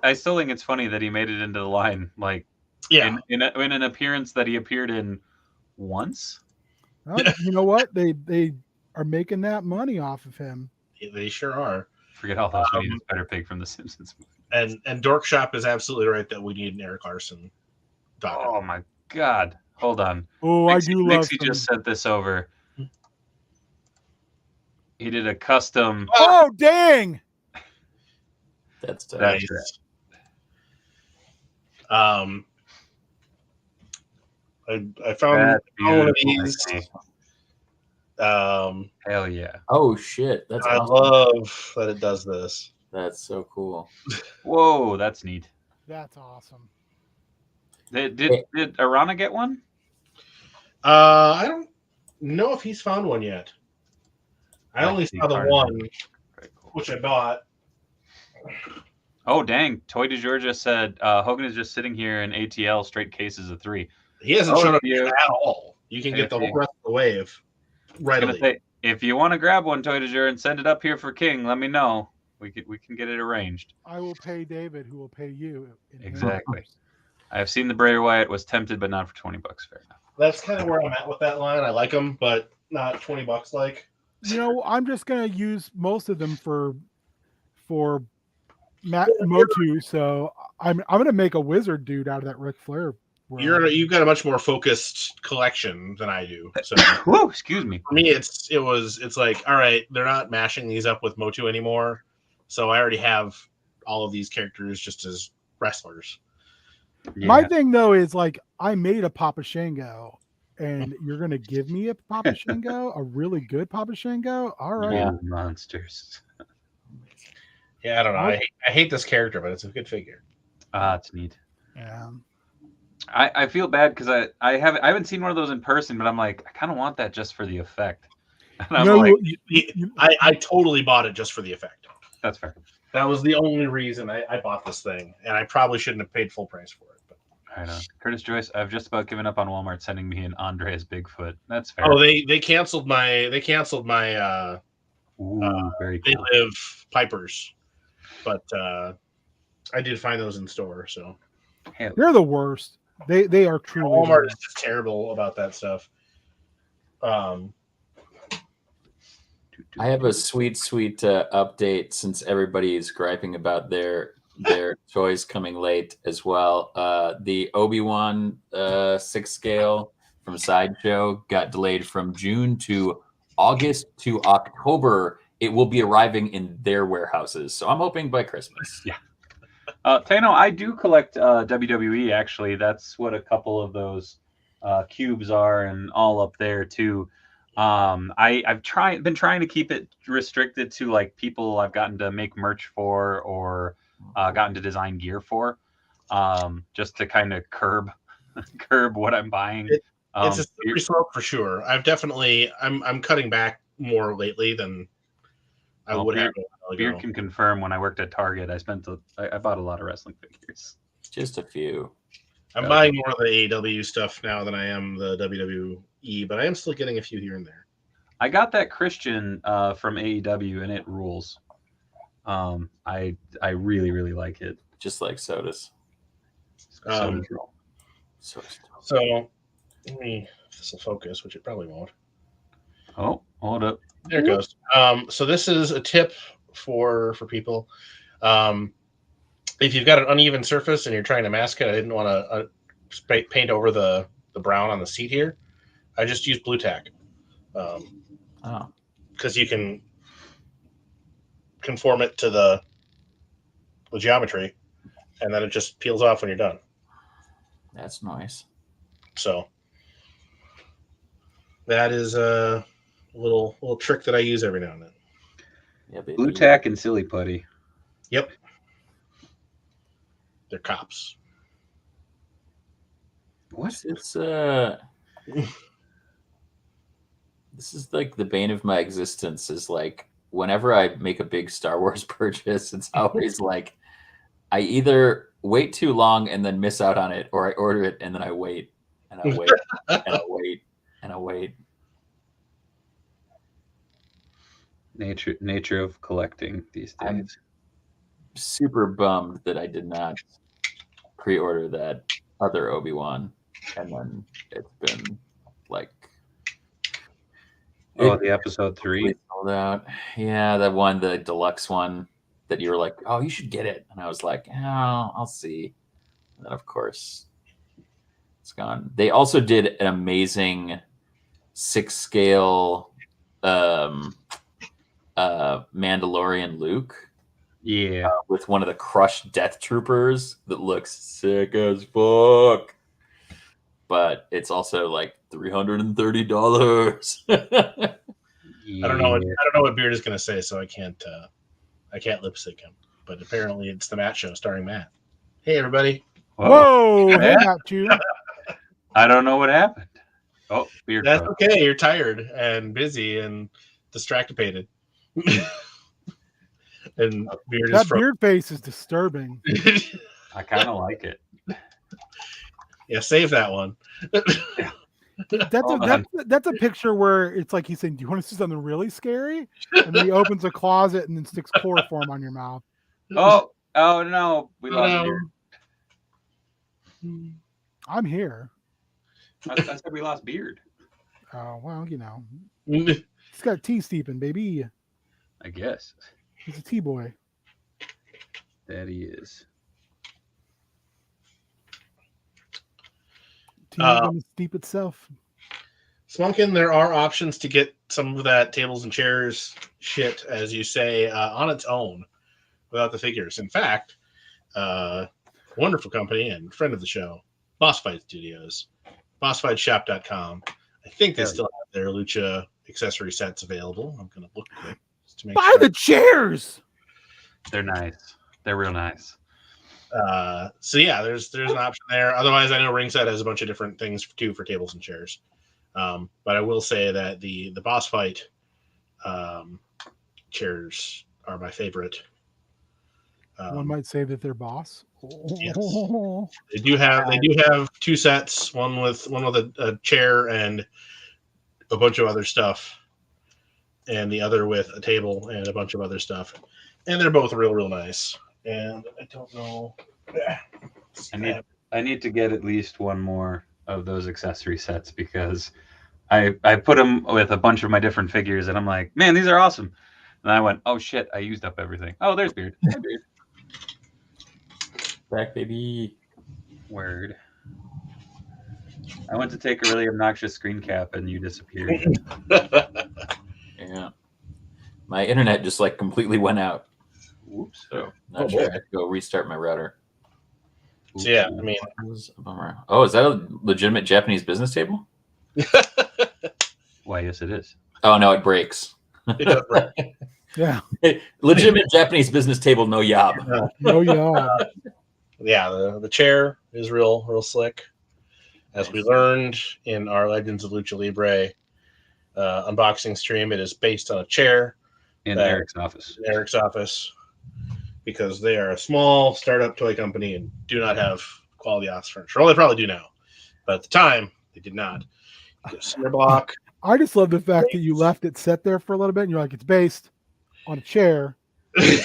S1: I still think it's funny that he made it into the line, like in an appearance that he appeared in once.
S3: Well, you know what? They are making that money off of him.
S2: Yeah, they sure are.
S1: Forget all those. We need a better pig from the Simpsons movie.
S2: And Dork Shop is absolutely right that we need an Eric Larson.
S1: Oh my God! Hold on.
S3: Oh, I do love.
S1: Nixie just sent this over. He did a custom.
S3: Oh dang!
S4: That's
S2: nice. I found one of these.
S1: Hell yeah!
S4: Oh shit! That's
S2: I
S4: awesome.
S2: love that it does this.
S4: That's so cool.
S1: Whoa, that's neat.
S3: That's awesome.
S1: Did Arana get one?
S2: I don't know if he's found one yet. I only saw the one, which I bought.
S1: Oh dang! Toy de Georgia said Hogan is just sitting here in ATL straight cases of 3.
S2: He hasn't shown up here at all. You can get the whole rest of the wave right away.
S1: If you want to grab one, Toy de Georgia, and send it up here for King, let me know. We can get it arranged.
S3: I will pay David, who will pay you.
S1: Exactly. I've seen the Bray Wyatt, was tempted, but not for $20. Fair enough.
S2: That's kind of where I'm at with that line. I like them, but not $20 like.
S3: You know, I'm just gonna use most of them for Motu. So I'm gonna make a wizard dude out of that Ric Flair.
S2: You've got a much more focused collection than I do. So
S1: whoa, excuse me.
S2: For me, it's like, all right, they're not mashing these up with Motu anymore. So I already have all of these characters just as wrestlers.
S3: Yeah. My thing though is like I made a Papa Shango, and you're gonna give me a Papa Shango, a really good Papa Shango. All right,
S1: yeah, monsters.
S2: Yeah, I don't know. I hate this character, but it's a good figure.
S1: It's neat.
S3: Yeah.
S1: I feel bad because I haven't seen one of those in person, but I'm like, I kind of want that just for the effect. And
S2: I totally bought it just for the effect.
S1: That's fair.
S2: That was the only reason I bought this thing, and I probably shouldn't have paid full price for it. But
S1: I know. Curtis Joyce, I've just about given up on Walmart sending me an Andreas Bigfoot. That's fair.
S2: Oh, they canceled my very cool. They Live Pipers, but I did find those in store. So
S3: they're the worst. They are truly.
S2: Walmart is just terrible about that stuff.
S4: I have a sweet update since everybody is griping about their toys coming late as well. The Obi-Wan 6 scale from Sideshow got delayed from June to August to October. It will be arriving in their warehouses. So I'm hoping by Christmas.
S1: Yeah. Tano, I do collect WWE, actually. That's what a couple of those cubes are, and all up there too. I've been trying to keep it restricted to like people I've gotten to make merch for or gotten to design gear for, just to kind of curb curb what I'm buying.
S2: It's a slippery slope for sure. I'm cutting back more lately than I would have.
S1: Beard can confirm. When I worked at Target, I bought a lot of wrestling figures.
S4: Just a few.
S2: I'm buying more of the AEW stuff now than I am the WWE, but I am still getting a few here and there.
S1: I got that Christian from AEW, and it rules. I really, really like it.
S4: Just like sodas.
S2: So let me, if this will focus, which it probably won't.
S1: Oh, hold up.
S2: There it goes. So this is a tip for people. If you've got an uneven surface and you're trying to mask it, I didn't want to paint over the brown on the seat here. I just used blue tack. Because you can conform it to the geometry, and then it just peels off when you're done.
S4: That's nice.
S2: So that is a little trick that I use every now and then.
S4: Yeah, baby.
S1: Blue tack and silly putty.
S2: Yep. They're cops.
S4: What? It's this is like the bane of my existence. Is like whenever I make a big Star Wars purchase, it's always like I either wait too long and then miss out on it, or I order it and then I wait and I wait and I wait and I wait.
S1: Nature of collecting these days.
S4: I'm super bummed that I did not pre-order that other Obi-Wan, and then it's been like
S1: the episode 3
S4: sold out. Yeah, that one, the deluxe one that you were like, oh, you should get it, and I was like, oh, I'll see. And then of course it's gone. They also did an amazing 6-scale Mandalorian Luke.
S1: Yeah,
S4: with one of the crushed Death Troopers that looks sick as fuck, but it's also like $330.
S2: I don't know what Beard is going to say, so I can't lip sync him. But apparently, it's the Matt Show starring Matt. Hey, everybody!
S3: Whoa, hey, Matt, you.
S1: I don't know what happened. Oh, Beard.
S2: That's okay. You're tired and busy and distractipated. And
S3: beard face is disturbing.
S1: I kind of like it.
S2: Yeah, save that one.
S3: That's a picture where it's like he's saying, "Do you want to see something really scary?" And then he opens a closet and then sticks chloroform on your mouth.
S1: Oh no, we lost Beard.
S3: I'm here.
S1: I said we lost Beard.
S3: Oh well, he's got tea steeping, baby.
S1: I guess.
S3: He's a tea boy.
S1: That he is.
S3: Tea gonna steep itself.
S2: Slunkin, there are options to get some of that tables and chairs shit, as you say, on its own without the figures. In fact, wonderful company and friend of the show, Boss Fight Studios, bossfightshop.com. I think they still have their Lucha accessory sets available. I'm going to look quick.
S3: Buy the chairs.
S1: They're nice. They're real nice.
S2: So yeah, there's an option there. Otherwise, I know Ringside has a bunch of different things too for tables and chairs. But I will say that the Boss Fight chairs are my favorite.
S3: One might say that they're boss.
S2: Yes. They do have two sets. One with a chair and a bunch of other stuff, and the other with a table and a bunch of other stuff. And they're both real nice. And I don't know.
S1: I need to get at least one more of those accessory sets because I put them with a bunch of my different figures and I'm like, man, these are awesome. And I went, oh shit, I used up everything. Oh, there's Beard. Hi, Beard.
S4: Back, baby.
S1: Word. I went to take a really obnoxious screen cap and you disappeared.
S4: Yeah. My internet just like completely went out.
S1: Whoops.
S4: So not sure. I have to go restart my router.
S2: So yeah, I mean,
S4: That was a bummer. Oh, is that a legitimate Japanese business table?
S1: Why, yes, it is.
S4: Oh no, it breaks.
S2: it does break.
S3: Yeah.
S4: Legitimate Japanese business table, no yob.
S3: No, yeah.
S2: Yeah, the chair is real slick. As we learned in our Legends of Lucha Libre unboxing stream, it is based on a chair
S1: in Eric's office.
S2: Because they are a small startup toy company and do not have quality office furniture. Well, they probably do now, but at the time they did not. You get a cinder block.
S3: I just love the fact that you left it set there for a little bit, and you're like, it's based on a chair. I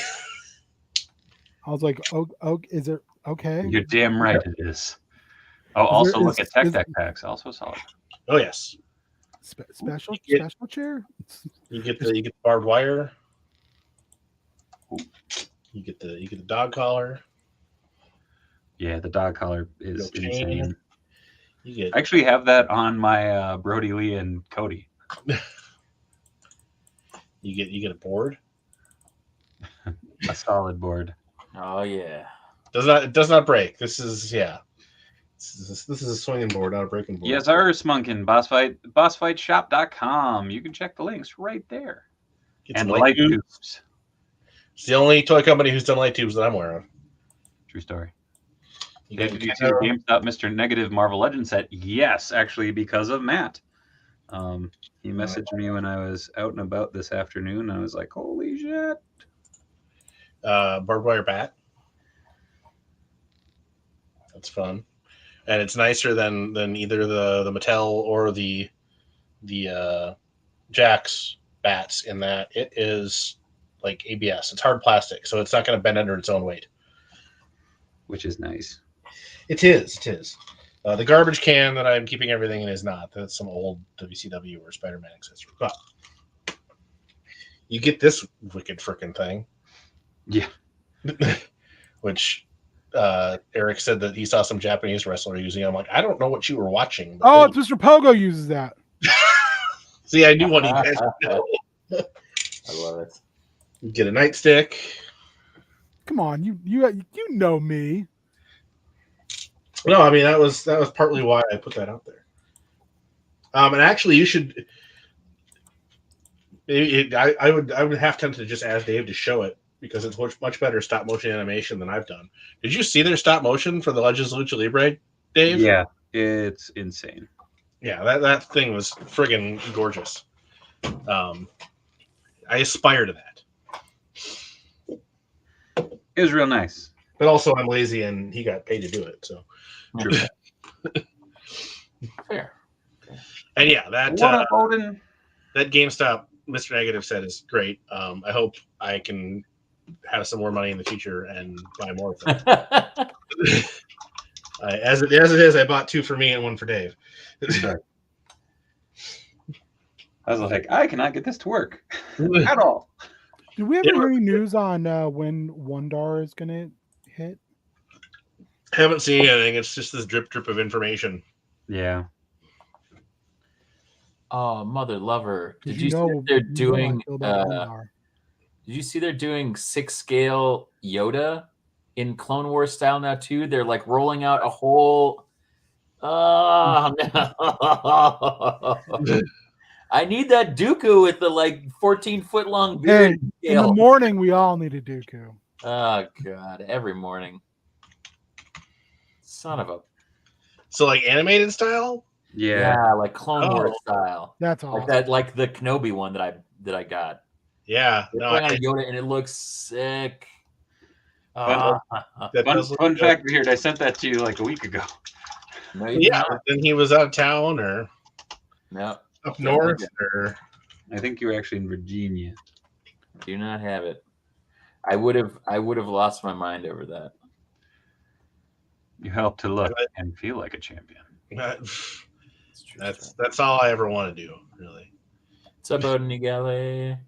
S3: was like, oh, is it okay?
S1: You're damn right it is. Oh, also look at Tech Deck packs. Also solid.
S2: Oh yes.
S3: Special chair.
S2: You get the barbed wire. You get the dog collar.
S1: Yeah, the dog collar is insane.
S2: I
S1: actually have that on my Brody Lee and Cody.
S2: You get a board.
S1: A solid board.
S4: Oh yeah.
S2: It does not break. This is This is a swinging board, not a breaking board.
S1: Yes, our Smunkin, bossfightshop.com. You can check the links right there. And light tubes.
S2: It's the only toy company who's done light tubes that I'm aware of.
S1: True story.
S2: Did
S1: you see the GameStop Mr. Negative Marvel Legends set? Yes, actually, because of Matt. He messaged me when I was out and about this afternoon. I was like, holy shit.
S2: Barbed wire bat. That's fun. And it's nicer than either the Mattel or the Jax bats in that it is like ABS. It's hard plastic, so it's not going to bend under its own weight.
S1: Which is nice.
S2: It is. The garbage can that I'm keeping everything in is not. That's some old WCW or Spider-Man accessory. But you get this wicked frickin' thing.
S1: Yeah.
S2: Which Eric said that he saw some Japanese wrestler using it. I'm like, I don't know what you were watching.
S3: Oh, Mr. Pogo uses that.
S2: See, I knew what he guys know.
S4: I love it.
S2: You get a nightstick.
S3: Come on, you know me.
S2: No, I mean that was partly why I put that out there. And actually, you should. I would have tempted to just ask Dave to show it because it's much better stop motion animation than I've done. Did you see their stop motion for the Legends of Lucha Libre, Dave?
S1: Yeah, it's insane.
S2: Yeah, that thing was friggin' gorgeous. I aspire to that.
S1: It was real nice.
S2: But also, I'm lazy, and he got paid to do it. So,
S1: true.
S4: Fair.
S2: And yeah, that GameStop Mr. Negative set is great. I hope I can have some more money in the future and buy more of them. As it is, I bought 2 for me and 1 for Dave.
S1: I was like, I cannot get this to work at all.
S3: Do we have any news on when Wondar is going to hit?
S2: Haven't seen anything. It's just this drip of information.
S1: Yeah.
S4: Oh, mother lover! Did you see
S3: know
S4: that they're doing?
S3: Wondar?
S4: Did you see they're doing 6-scale Yoda in Clone Wars style now too? They're like rolling out a whole. Oh no! I need that Dooku with the like 14-foot long beard.
S3: Hey, in the morning, we all need a Dooku.
S4: Oh god! Every morning. Son of a.
S2: So like animated style?
S1: Yeah,
S4: like Clone Wars style.
S3: That's awesome.
S4: Like that, like the Kenobi one that I got.
S2: Yeah,
S4: no, I Yoda and it looks sick.
S1: Fun fact here, I sent that to you like a week ago.
S4: No,
S2: yeah, then he was out of town or
S4: no
S2: up north or
S1: I think you were actually in Virginia.
S4: Do not have it. I would have lost my mind over that.
S1: You help to look and feel like a champion.
S2: That's all I ever want to do, really.
S4: What's up, Odin Igale?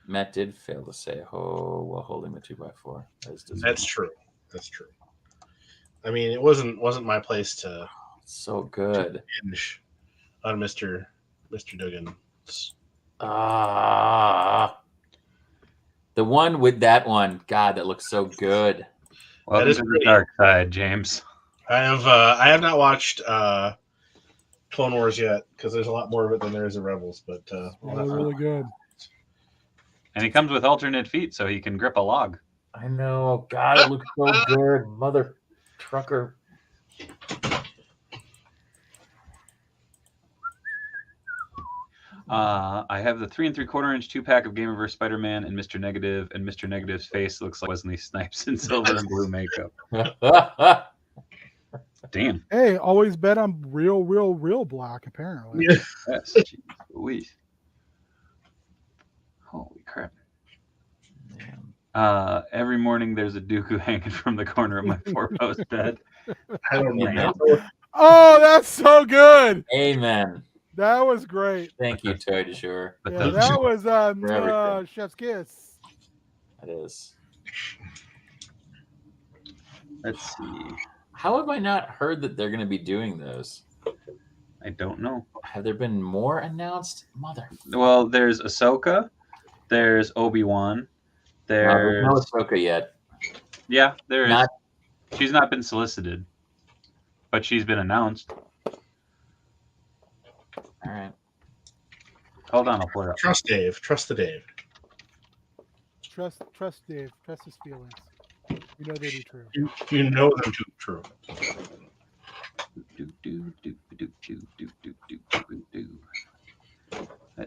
S4: Matt did fail to say ho while holding the 2x4.
S2: That's true. That's true. I mean, it wasn't my place to.
S4: So good.
S2: Hinge on Mr. Duggan.
S4: The one with that one, God, that looks so good.
S1: Well, that is the dark side, James.
S2: I have not watched Clone Wars yet because there's a lot more of it than there is of Rebels, but
S3: really good.
S1: And he comes with alternate feet, so he can grip a log.
S4: I know, God, it looks so good, mother. Trucker.
S1: I have the 3 3/4-inch 2-pack of Gamerverse Spider-Man and Mr. Negative, and Mr. Negative's face looks like Wesley Snipes in silver and blue makeup. Damn.
S3: Hey, always bet I'm real black, apparently.
S2: Yeah.
S1: Yes. Jeez Louise. Holy crap. Every morning there's a Dooku hanging from the corner of my 4-post bed.
S2: I don't know.
S3: Oh, that's so good.
S4: Amen.
S3: That was great.
S4: Thank you, Toy de Jour.
S3: Yeah, that was
S4: everything.
S3: Chef's Kiss.
S4: It is.
S1: Let's see.
S4: How have I not heard that they're going to be doing those?
S1: I don't know.
S4: Have there been more announced? Mother.
S1: Well, there's Ahsoka. There's Obi-Wan. There's
S4: No Ahsoka yet.
S1: Yeah, there is.
S4: Not-
S1: She's not been solicited, but she's been announced.
S4: All right.
S1: Hold on, I'll pull it up.
S2: Trust Dave. Trust the Dave.
S3: Trust Dave. Trust his feelings. You know they be true.
S2: You know them to be true.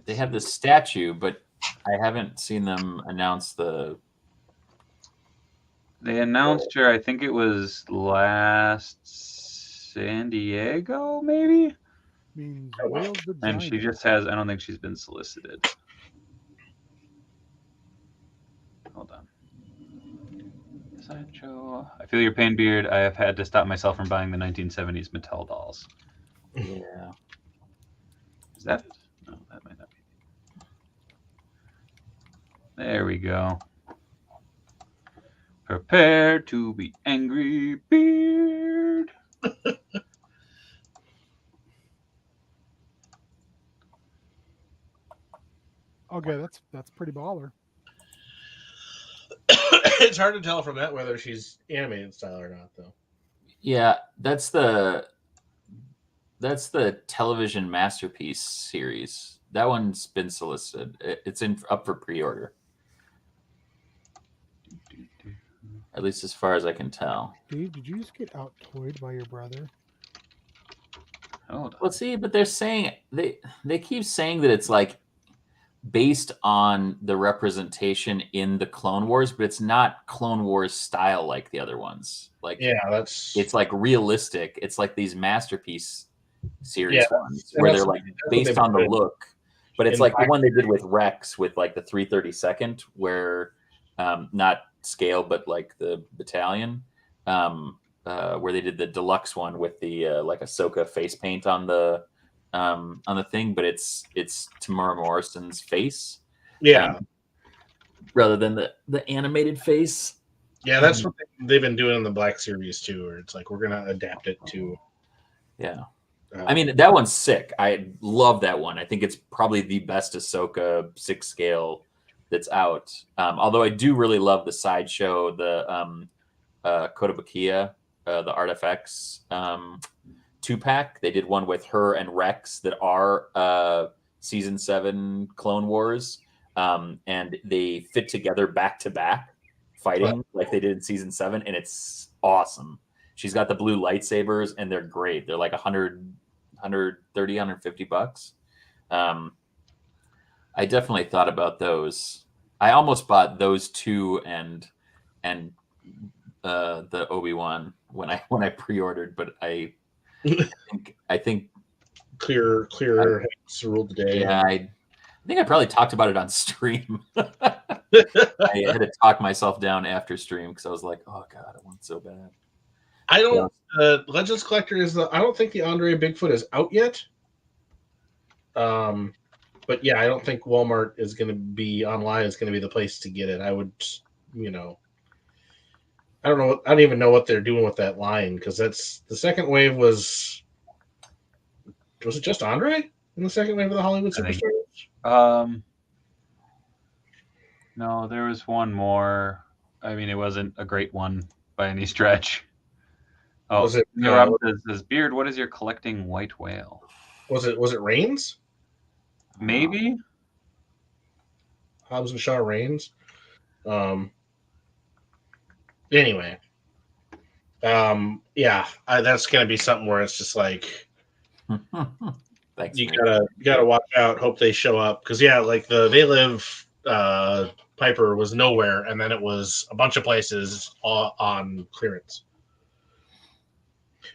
S4: They have the statue, but I haven't seen them announce the.
S1: They announced her, I think it was last San Diego, maybe?
S3: Means whale vagina.
S1: And she just has, I don't think she's been solicited. Hold on. Sideshow. I feel your pain, Beard. I have had to stop myself from buying the 1970s Mattel dolls.
S4: Yeah.
S1: Is that it? No, that might not be. There we go. Prepare to be angry, Beard.
S3: Okay, that's pretty baller.
S2: It's hard to tell from that whether she's animated style or not, though.
S4: Yeah, that's the television masterpiece series. That one's been solicited. It's up for pre-order. At least as far as I can tell.
S3: Steve, did you just get out-toyed by your brother?
S1: Hold on.
S4: Well, see, but they're saying they keep saying that it's like based on the representation in the Clone Wars, but it's not Clone Wars style like the other ones. Like,
S2: Yeah, that's.
S4: it's like realistic. It's like these masterpiece series ones
S2: and
S4: where
S2: that's-
S4: they're like
S2: that's what
S4: based
S2: they've
S4: on the
S2: been
S4: look. But it's
S2: in
S4: like the
S2: Black
S4: one they did with Rex with like the 332nd, where not scale, but like the battalion, where they did the deluxe one with the like Ahsoka face paint on the thing, but it's Tamara Morrison's face,
S2: Yeah,
S4: rather than the animated face.
S2: yeah, that's what they've been doing in the Black Series too, where it's like we're gonna adapt it to.
S4: Yeah. I mean, that one's sick. I love that one. I think it's probably the best Ahsoka 6 scale that's out. Although I do really love the sideshow, the Kotobukiya, the Artifacts 2-pack. They did one with her and Rex that are season 7 Clone Wars, and they fit together back to back, fighting like they did in season 7, and it's awesome. She's got the blue lightsabers, and they're great. They're like $130, $150. I definitely thought about those. I almost bought those two and the Obi-Wan when I pre-ordered, but I think
S2: Clear heads ruled the day.
S4: yeah, I think I probably talked about it on stream. I had to talk myself down after stream because I was like, oh god, I want it so bad.
S2: I don't. Legends Collector is the. I don't think the Andre Bigfoot is out yet. But yeah, I don't think Walmart is going to be online. Is going to be the place to get it. I would, I don't know. I don't even know what they're doing with that line because that's the second wave was. Was it just Andre in the second wave of the Hollywood Superstars?
S1: No, there was one more. I mean, it wasn't a great one by any stretch. Oh,
S2: Was it?
S1: Rob says, Beard, what is your collecting white whale?
S2: Was it Reigns?
S1: Maybe.
S2: Hobbs and Shaw Reigns. Anyway, Yeah, that's gonna be something where it's just like
S4: Thanks.
S2: you
S4: man.
S2: gotta watch out. Hope they show up because like the They Live Piper was nowhere, and then it was a bunch of places on clearance.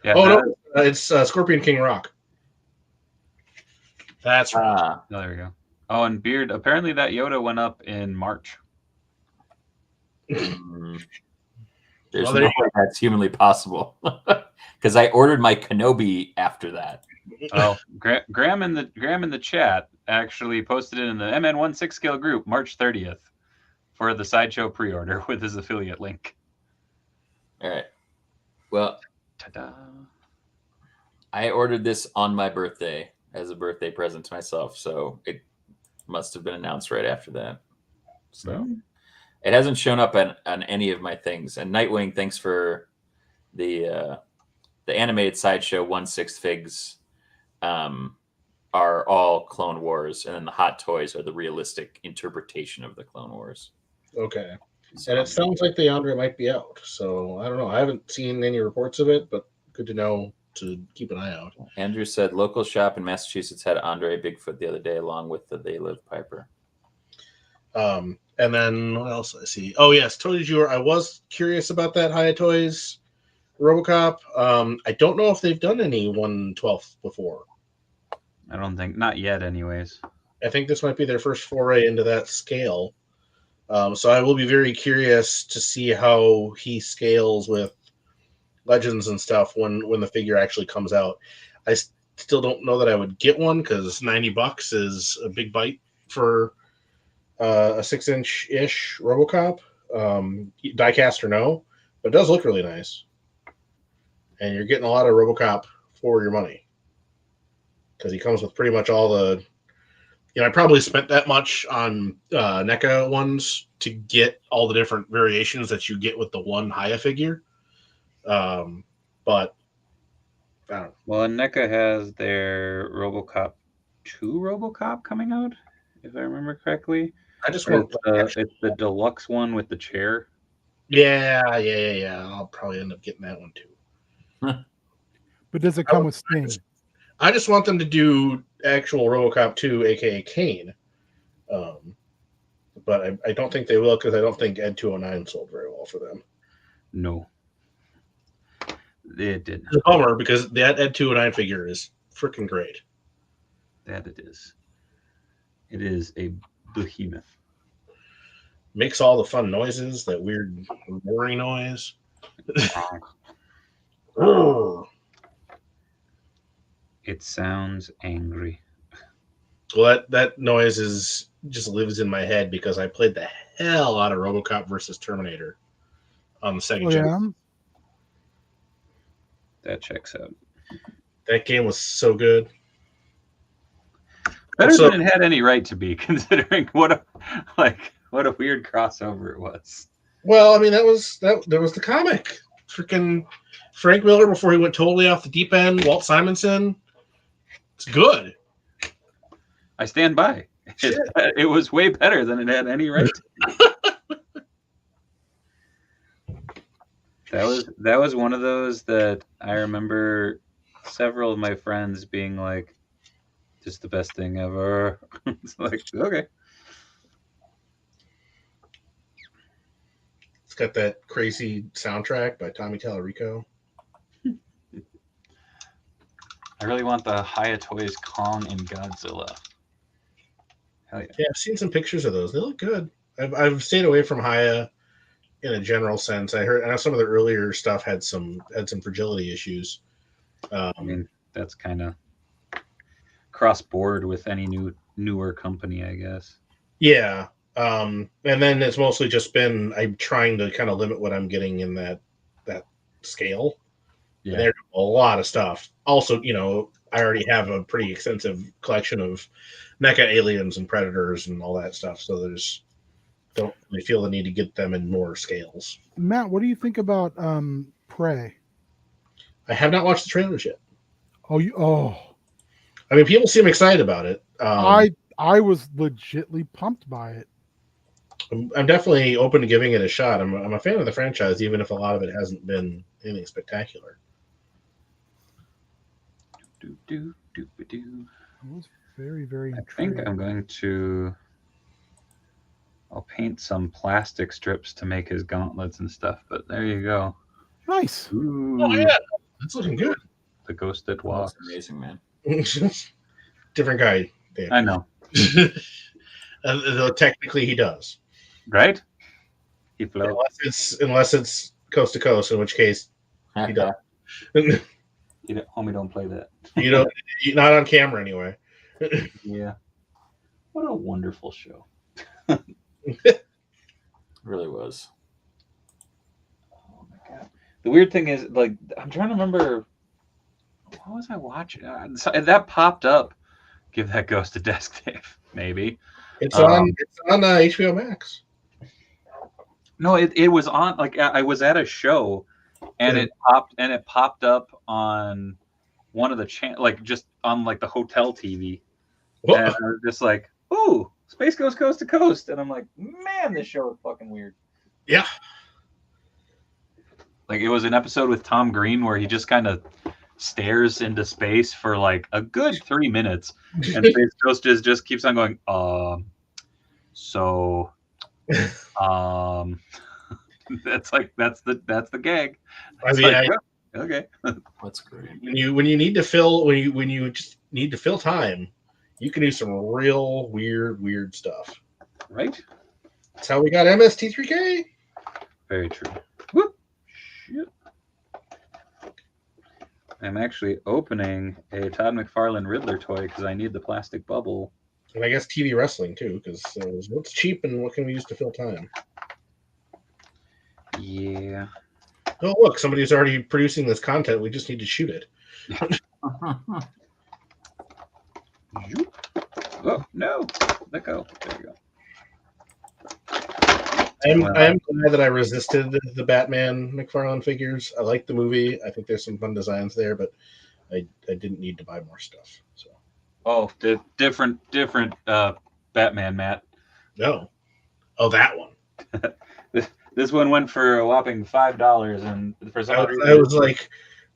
S1: Yeah,
S2: No, it's Scorpion King Rock. That's right.
S1: Oh, there we go. Oh, and Beard. Apparently, that Yoda went up in March.
S4: There's
S2: Well,
S4: no way that's humanly possible because I ordered my Kenobi after that.
S1: Oh, Graham in the chat actually posted it in the MN16 scale group March 30th for the Sideshow pre-order with his affiliate link.
S4: All right. Well,
S1: ta-da!
S4: I ordered this on my birthday as a birthday present to myself, so it must have been announced right after that. So it hasn't shown up on any of my things. And Nightwing, thanks for the animated Sideshow 1/6 figs. Are all Clone Wars, and then the Hot Toys are the realistic interpretation of the Clone Wars.
S2: Okay. And it sounds like the Andre might be out. So I don't know. I haven't seen any reports of it, but good to know to keep an eye out.
S4: Andrew said local shop in Massachusetts had Andre Bigfoot the other day along with the They Live Piper.
S2: And then what else I see? Oh, yes. Toy Jour. I was curious about that High Toys Robocop. I don't know if they've done any 1/12 before.
S1: I don't think, not yet anyways.
S2: I think this might be their first foray into that scale. So I will be very curious to see how he scales with Legends and stuff when the figure actually comes out. I still don't know that I would get one because $90 is a big bite for a 6-inch-ish Robocop. Diecast or no, but it does look really nice. And you're getting a lot of Robocop for your money. Because he comes with pretty much all the, I probably spent that much on NECA ones to get all the different variations that you get with the one Haya figure. But I don't know.
S1: Well, NECA has their Robocop 2 Robocop coming out, if I remember correctly.
S2: I just want
S1: it's the deluxe one with the chair.
S2: Yeah. I'll probably end up getting that one too.
S3: But does it come with Sting?
S2: I just want them to do actual Robocop 2, aka Kane. But I don't think they will because I don't think Ed 209 sold very well for them.
S1: No. It did not.
S2: It's a bummer because that Ed 209 figure is freaking great.
S1: That it is. It is a behemoth.
S2: Makes all the fun noises, that weird roaring noise.
S1: It sounds angry.
S2: Well, that noise just lives in my head because I played the hell out of RoboCop versus Terminator on the Sega Gen.
S1: That checks out.
S2: That game was so good.
S1: Better than it had any right to be, considering what a weird crossover it was.
S2: Well, I mean, there was the comic. Freaking Frank Miller before he went totally off the deep end. Walt Simonson. It's good.
S1: I stand by. It was way better than it had any right to. That was one of those that I remember several of my friends being like, just the best thing ever. It's like, okay.
S2: It's got that crazy soundtrack by Tommy Tallarico.
S1: I really want the Haya Toys Kong and Godzilla. Hell yeah.
S2: Yeah, I've seen some pictures of those. They look good. I've stayed away from Haya in a general sense. I know some of the earlier stuff had some fragility issues.
S1: I mean, that's kind of cross board with any newer company, I guess.
S2: Yeah. And then it's mostly just been I'm trying to kind of limit what I'm getting in that scale. Yeah. There's a lot of stuff. Also, I already have a pretty extensive collection of NECA aliens and predators and all that stuff. So don't really feel the need to get them in more scales.
S3: Matt, what do you think about Prey?
S2: I have not watched the trailers yet.
S3: Oh.
S2: I mean, people seem excited about it.
S3: I was legitly pumped by it.
S2: I'm definitely open to giving it a shot. I'm a fan of the franchise, even if a lot of it hasn't been anything spectacular.
S1: Do.
S3: I was very, very
S1: I think
S3: intrigued.
S1: I'm going to. I'll paint some plastic strips to make his gauntlets and stuff. But there you go.
S3: Nice.
S1: Ooh,
S2: Oh yeah, that's looking good.
S1: the ghost that
S4: That's
S1: walks.
S4: amazing, man.
S2: Different guy. Dave.
S1: I know,
S2: Though technically he does,
S1: right? He floats.
S2: unless it's coast to coast, in which case he does.
S1: Homie, don't play that.
S2: You're not on camera anyway.
S1: Yeah. What a wonderful show.
S4: It really was.
S1: Oh my god. The weird thing is, like, I'm trying to remember. What was I watching? That popped up. Give that ghost a desk, Dave. Maybe.
S2: It's on HBO Max.
S1: No, it was on. Like, I was at a show, and it popped up on one of the like just on like the hotel TV,
S2: Whoa.
S1: and I was just like, "Ooh, Space Ghost Coast to Coast," and I'm like, "Man, this show is fucking weird."
S2: Yeah.
S1: Like, it was an episode with Tom Green where he just kind of stares into space for like a good 3 minutes, and Space Ghost just keeps on going. That's the gag. Okay.
S4: That's great.
S2: When you need to fill when you just need to fill time, you can do some real weird stuff.
S1: Right.
S2: That's how we got MST3K.
S1: Very true. Whoop. Shit. I'm actually opening a Todd McFarlane Riddler toy because I need the plastic bubble.
S2: And I guess TV wrestling too, because what's cheap and what can we use to fill time?
S1: Yeah.
S2: Oh look, somebody's already producing this content. We just need to shoot it.
S1: Oh no! Let go. There you go.
S2: I am glad that I resisted the Batman McFarlane figures. I like the movie. I think there's some fun designs there, but I didn't need to buy more stuff. So.
S1: Oh, different Batman, Matt.
S2: No. Oh, that one.
S1: This one went for a whopping $5, and for some reason,
S2: I was like,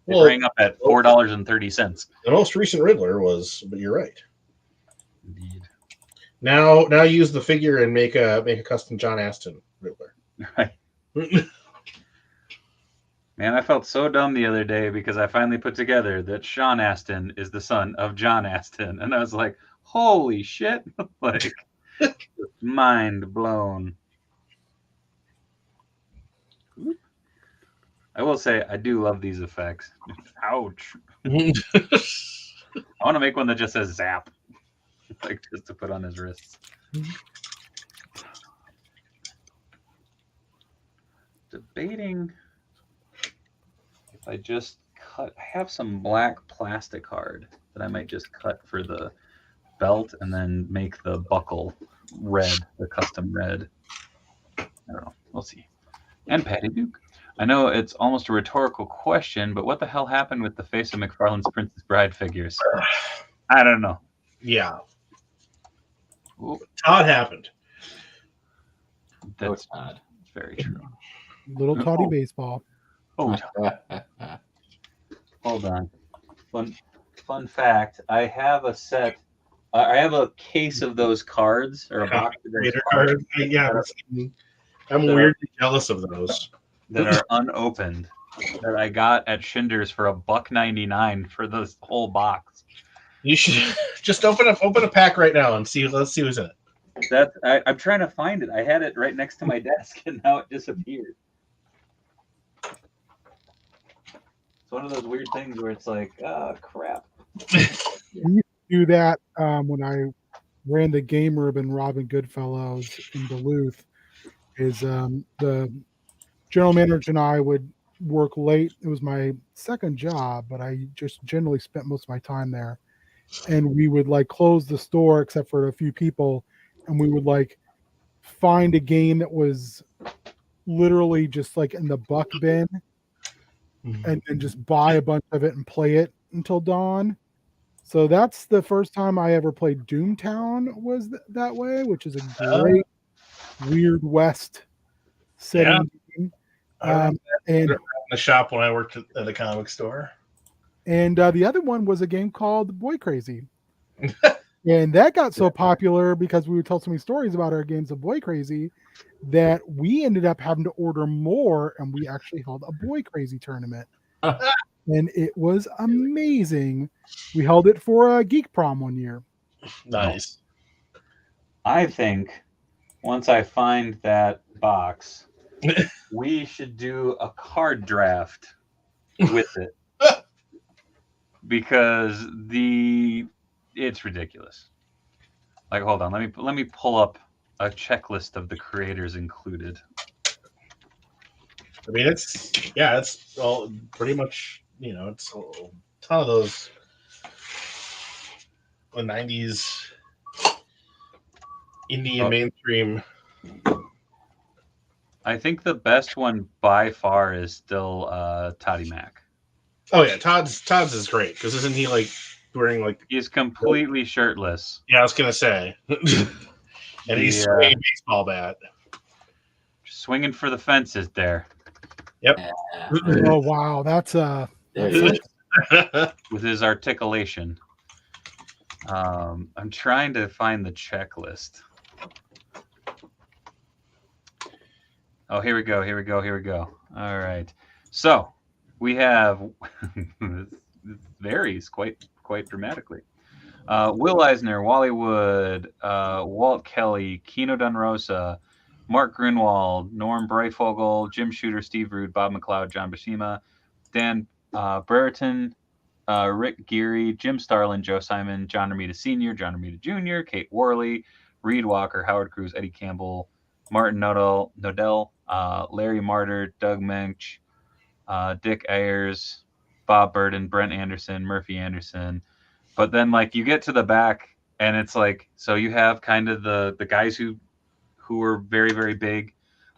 S1: it rang up at $4.30.
S2: The most recent Riddler was, but you're right.
S1: Indeed.
S2: Now use the figure and make a custom John Aston Riddler.
S1: Right. Man, I felt so dumb the other day because I finally put together that Sean Astin is the son of John Astin, and I was like, "Holy shit!" Like, mind blown. I will say I do love these effects. Ouch! I want to make one that just says "Zap," like just to put on his wrists. Debating if I just cut. I have some black plastic card that I might just cut for the belt and then make the buckle red, the custom red. I don't know. We'll see. And Patty Duke. I know it's almost a rhetorical question, but what the hell happened with the face of McFarlane's Princess Bride figures? I don't know.
S2: Yeah.
S1: Ooh,
S2: Todd happened.
S1: that's
S4: Todd.
S1: very true.
S3: Little Toddy baseball.
S1: Oh, hold on. Fun fact. I have a set. I have a case of those cards or a box of those cards
S2: Yeah, I'm weirdly jealous of those
S1: that are unopened that I got at Schindler's for $1.99 for this whole box.
S2: You should just open a pack right now and let's see who's in it.
S1: I'm trying to find it. I had it right next to my desk and now it disappeared. It's one of those weird things where it's like, crap.
S3: We used to do that when I ran the game room in Robin Goodfellows in Duluth. Is the general manager and I would work late. It was my second job, but I just generally spent most of my time there. And we would like close the store except for a few people, and we would like find a game that was literally just like in the buck bin, and then just buy a bunch of it and play it until dawn. So that's the first time I ever played Doomtown was that way, which is a great Weird West setting game.
S2: In
S3: And
S2: the shop when I worked at a comic store.
S3: And the other one was a game called Boy Crazy. And that got so popular because we would tell so many stories about our games of Boy Crazy that we ended up having to order more, and we actually held a Boy Crazy tournament. And it was amazing. We held it for a Geek Prom one year.
S2: Nice.
S1: I think once I find that box, we should do a card draft with it. Because it's ridiculous. Like, hold on, let me pull up a checklist of the creators included.
S2: I mean, it's all pretty much, it's a ton of those the 90s indie and mainstream.
S1: I think the best one by far is still Toddy Mac.
S2: Oh yeah, Todd's is great because isn't he like wearing like
S1: he's completely shirtless?
S2: Yeah, I was gonna say, and he's swinging a baseball bat,
S1: swinging for the fences there.
S2: Yep.
S3: Oh wow, that's
S1: with his articulation. I'm trying to find the checklist. Oh, here we go. All right, so. We have it varies quite dramatically. Will Eisner, Wally Wood, Walt Kelly, Kino Dunrosa, Mark Grunwald, Norm Breyfogle, Jim Shooter, Steve Rude, Bob McLeod, John Buscema, Dan Brereton, Rick Geary, Jim Starlin, Joe Simon, John Romita Sr., John Romita Jr., Kate Worley, Reed Walker, Howard Cruz, Eddie Campbell, Martin Nodell, Larry Martyr, Doug Mensch, Dick Ayers, Bob Burden, Brent Anderson, Murphy Anderson. But then like you get to the back and it's like, so you have kind of the guys who were very, very big,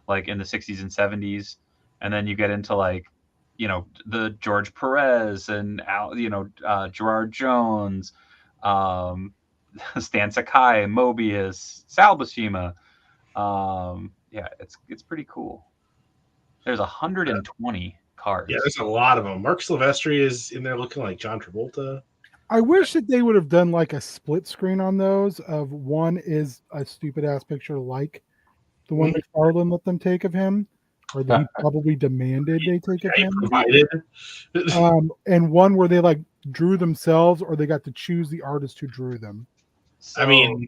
S1: like in the 60s and 70s. And then you get into like, the George Perez and, Gerard Jones, Stan Sakai, Mobius, Sal Buscema. It's pretty cool. There's 120 cards.
S2: Yeah, there's a lot of them. Mark Silvestri is in there looking like John Travolta.
S3: I wish that they would have done like a split screen on those. Of one is a stupid ass picture like the one McFarlane let them take of him, or that he probably demanded they take of him. And one where they like drew themselves, or they got to choose the artist who drew them.
S2: So, I mean,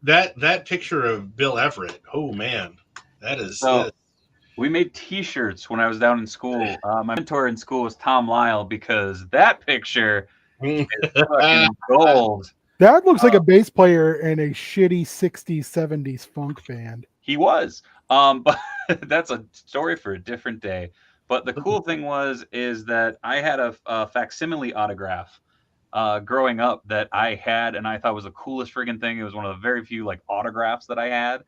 S2: that picture of Bill Everett. Oh man, that is.
S1: We made T-shirts when I was down in school. My mentor in school was Tom Lyle because that picture is fucking gold.
S3: That looks like a bass player in a shitty 60s, 70s funk band.
S1: He was. But that's a story for a different day. But the cool thing is that I had a facsimile autograph growing up that I had, and I thought was the coolest friggin' thing. It was one of the very few like autographs that I had.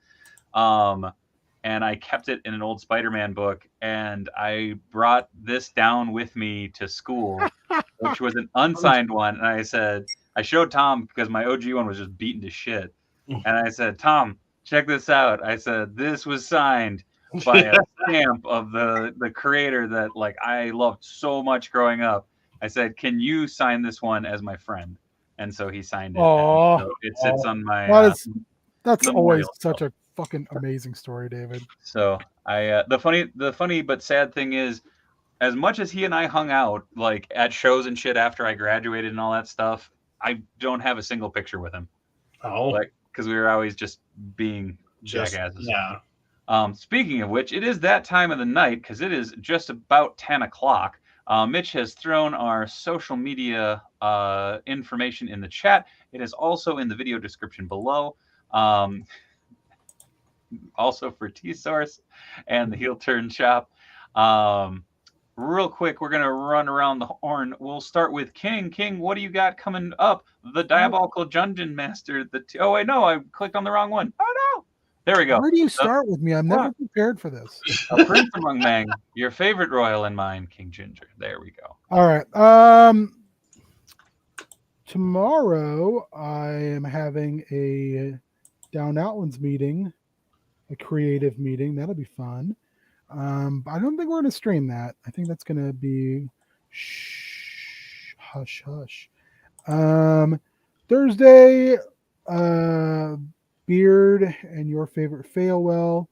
S1: And I kept it in an old Spider-Man book, and I brought this down with me to school, which was an unsigned one. And I showed Tom because my OG one was just beaten to shit. And I said, Tom, check this out. I said, this was signed by a stamp of the creator that like I loved so much growing up. I said, can you sign this one as my friend? And so he signed it. So it sits on my.
S3: That's always such a fucking amazing story, David.
S1: So the funny but sad thing is, as much as he and I hung out like at shows and shit after I graduated and all that stuff, I don't have a single picture with him.
S2: Oh,
S1: like because we were always just being jackasses.
S2: Yeah.
S1: Speaking of which, it is that time of the night because it is just about 10 o'clock. Mitch has thrown our social media information in the chat. It is also in the video description below. Also for T-Source and the Heel Turn Shop. Real quick, we're going to run around the horn. We'll start with King. King, what do you got coming up? The Diabolical Dungeon Master. Oh, I know. I clicked on the wrong one. Oh, no. There we go.
S3: Where do you start with me? I'm never prepared for this.
S1: A Prince Among Meng. Your favorite royal and mine, King Ginger. There we go.
S3: All right. Tomorrow, I am having a Down Outlands meeting, a creative meeting. That'll be fun. But I don't think we're going to stream that. I think that's going to be hush hush. Thursday, Beard and your favorite Failwell.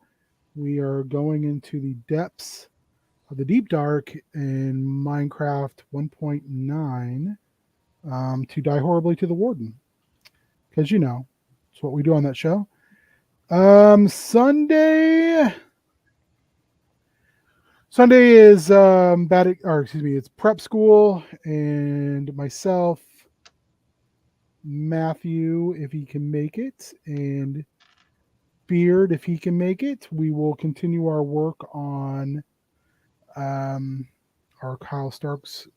S3: We are going into the depths of the deep dark in Minecraft 1.9 to die horribly to the Warden. Because, you know, it's what we do on that show. Sunday is it's prep school, and myself, Matthew, if he can make it, and Beard, if he can make it. We will continue our work on our Kyle Starks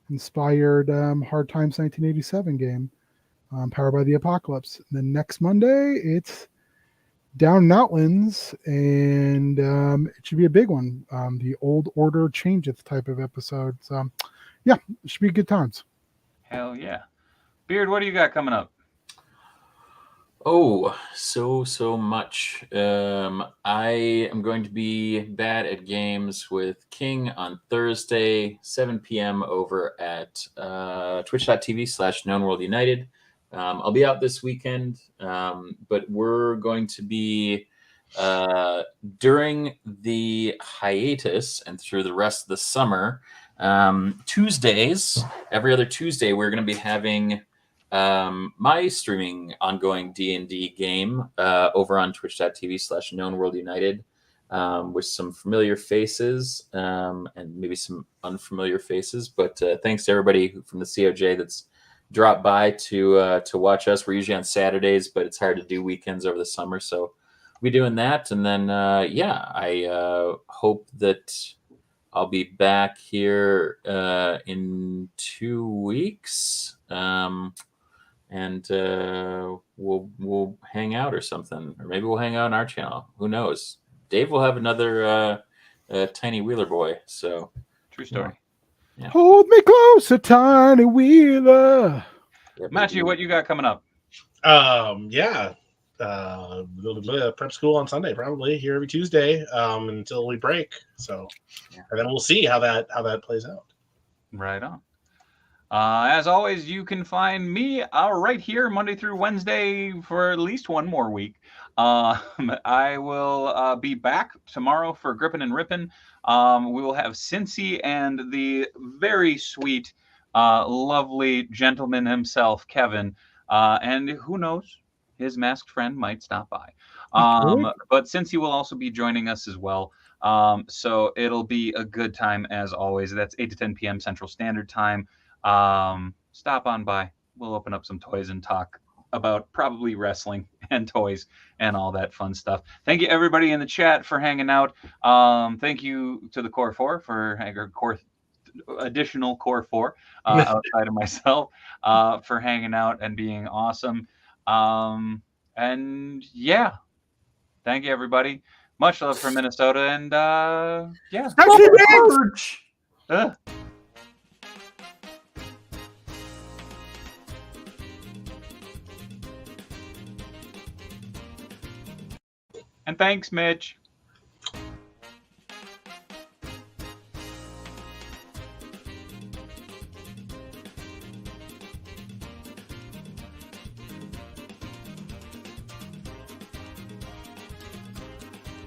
S3: inspired Hard Times 1987 game, powered by the Apocalypse. And then next Monday, it's Down Outlands, and it should be a big one. The Old Order changeth type of episode. So, yeah, it should be good times.
S1: Hell yeah. Beard, what do you got coming up?
S4: Oh, so much. I am going to be bad at games with King on Thursday, 7 p.m. over at twitch.tv/KnownWorldUnited. I'll be out this weekend, but we're going to be during the hiatus and through the rest of the summer. Tuesdays, every other Tuesday, we're going to be having my streaming ongoing D&D game over on twitch.tv/KnownWorldUnited with some familiar faces and maybe some unfamiliar faces. But thanks to everybody from the COJ that's dropped by to watch us. We're usually on Saturdays, but it's hard to do weekends over the summer, so we'll be doing that. And then I hope that I'll be back here in 2 weeks, and we'll hang out or something, or maybe we'll hang out on our channel. Who knows? Dave will have another tiny Wheeler boy. So
S1: true story.
S4: Yeah.
S3: Hold me closer, tiny Wheeler.
S4: Yeah,
S1: Matthew, what you got coming up?
S2: Prep school on Sunday, probably here every Tuesday until we break. So, and then we'll see how that plays out.
S1: Right on. As always, you can find me right here Monday through Wednesday for at least one more week. I will be back tomorrow for Grippin' and Rippin'. We will have Cincy and the very sweet, lovely gentleman himself, Kevin. And who knows, his masked friend might stop by. But Cincy will also be joining us as well. So it'll be a good time as always. That's 8 to 10 p.m. Central Standard Time. Stop on by. We'll open up some toys and talk about probably wrestling and toys and all that fun stuff. Thank you everybody in the chat for hanging out. Thank you to the Core 4 for additional Core 4 outside of myself for hanging out and being awesome. And yeah, thank you everybody. Much love from Minnesota, and yeah. And thanks, Mitch.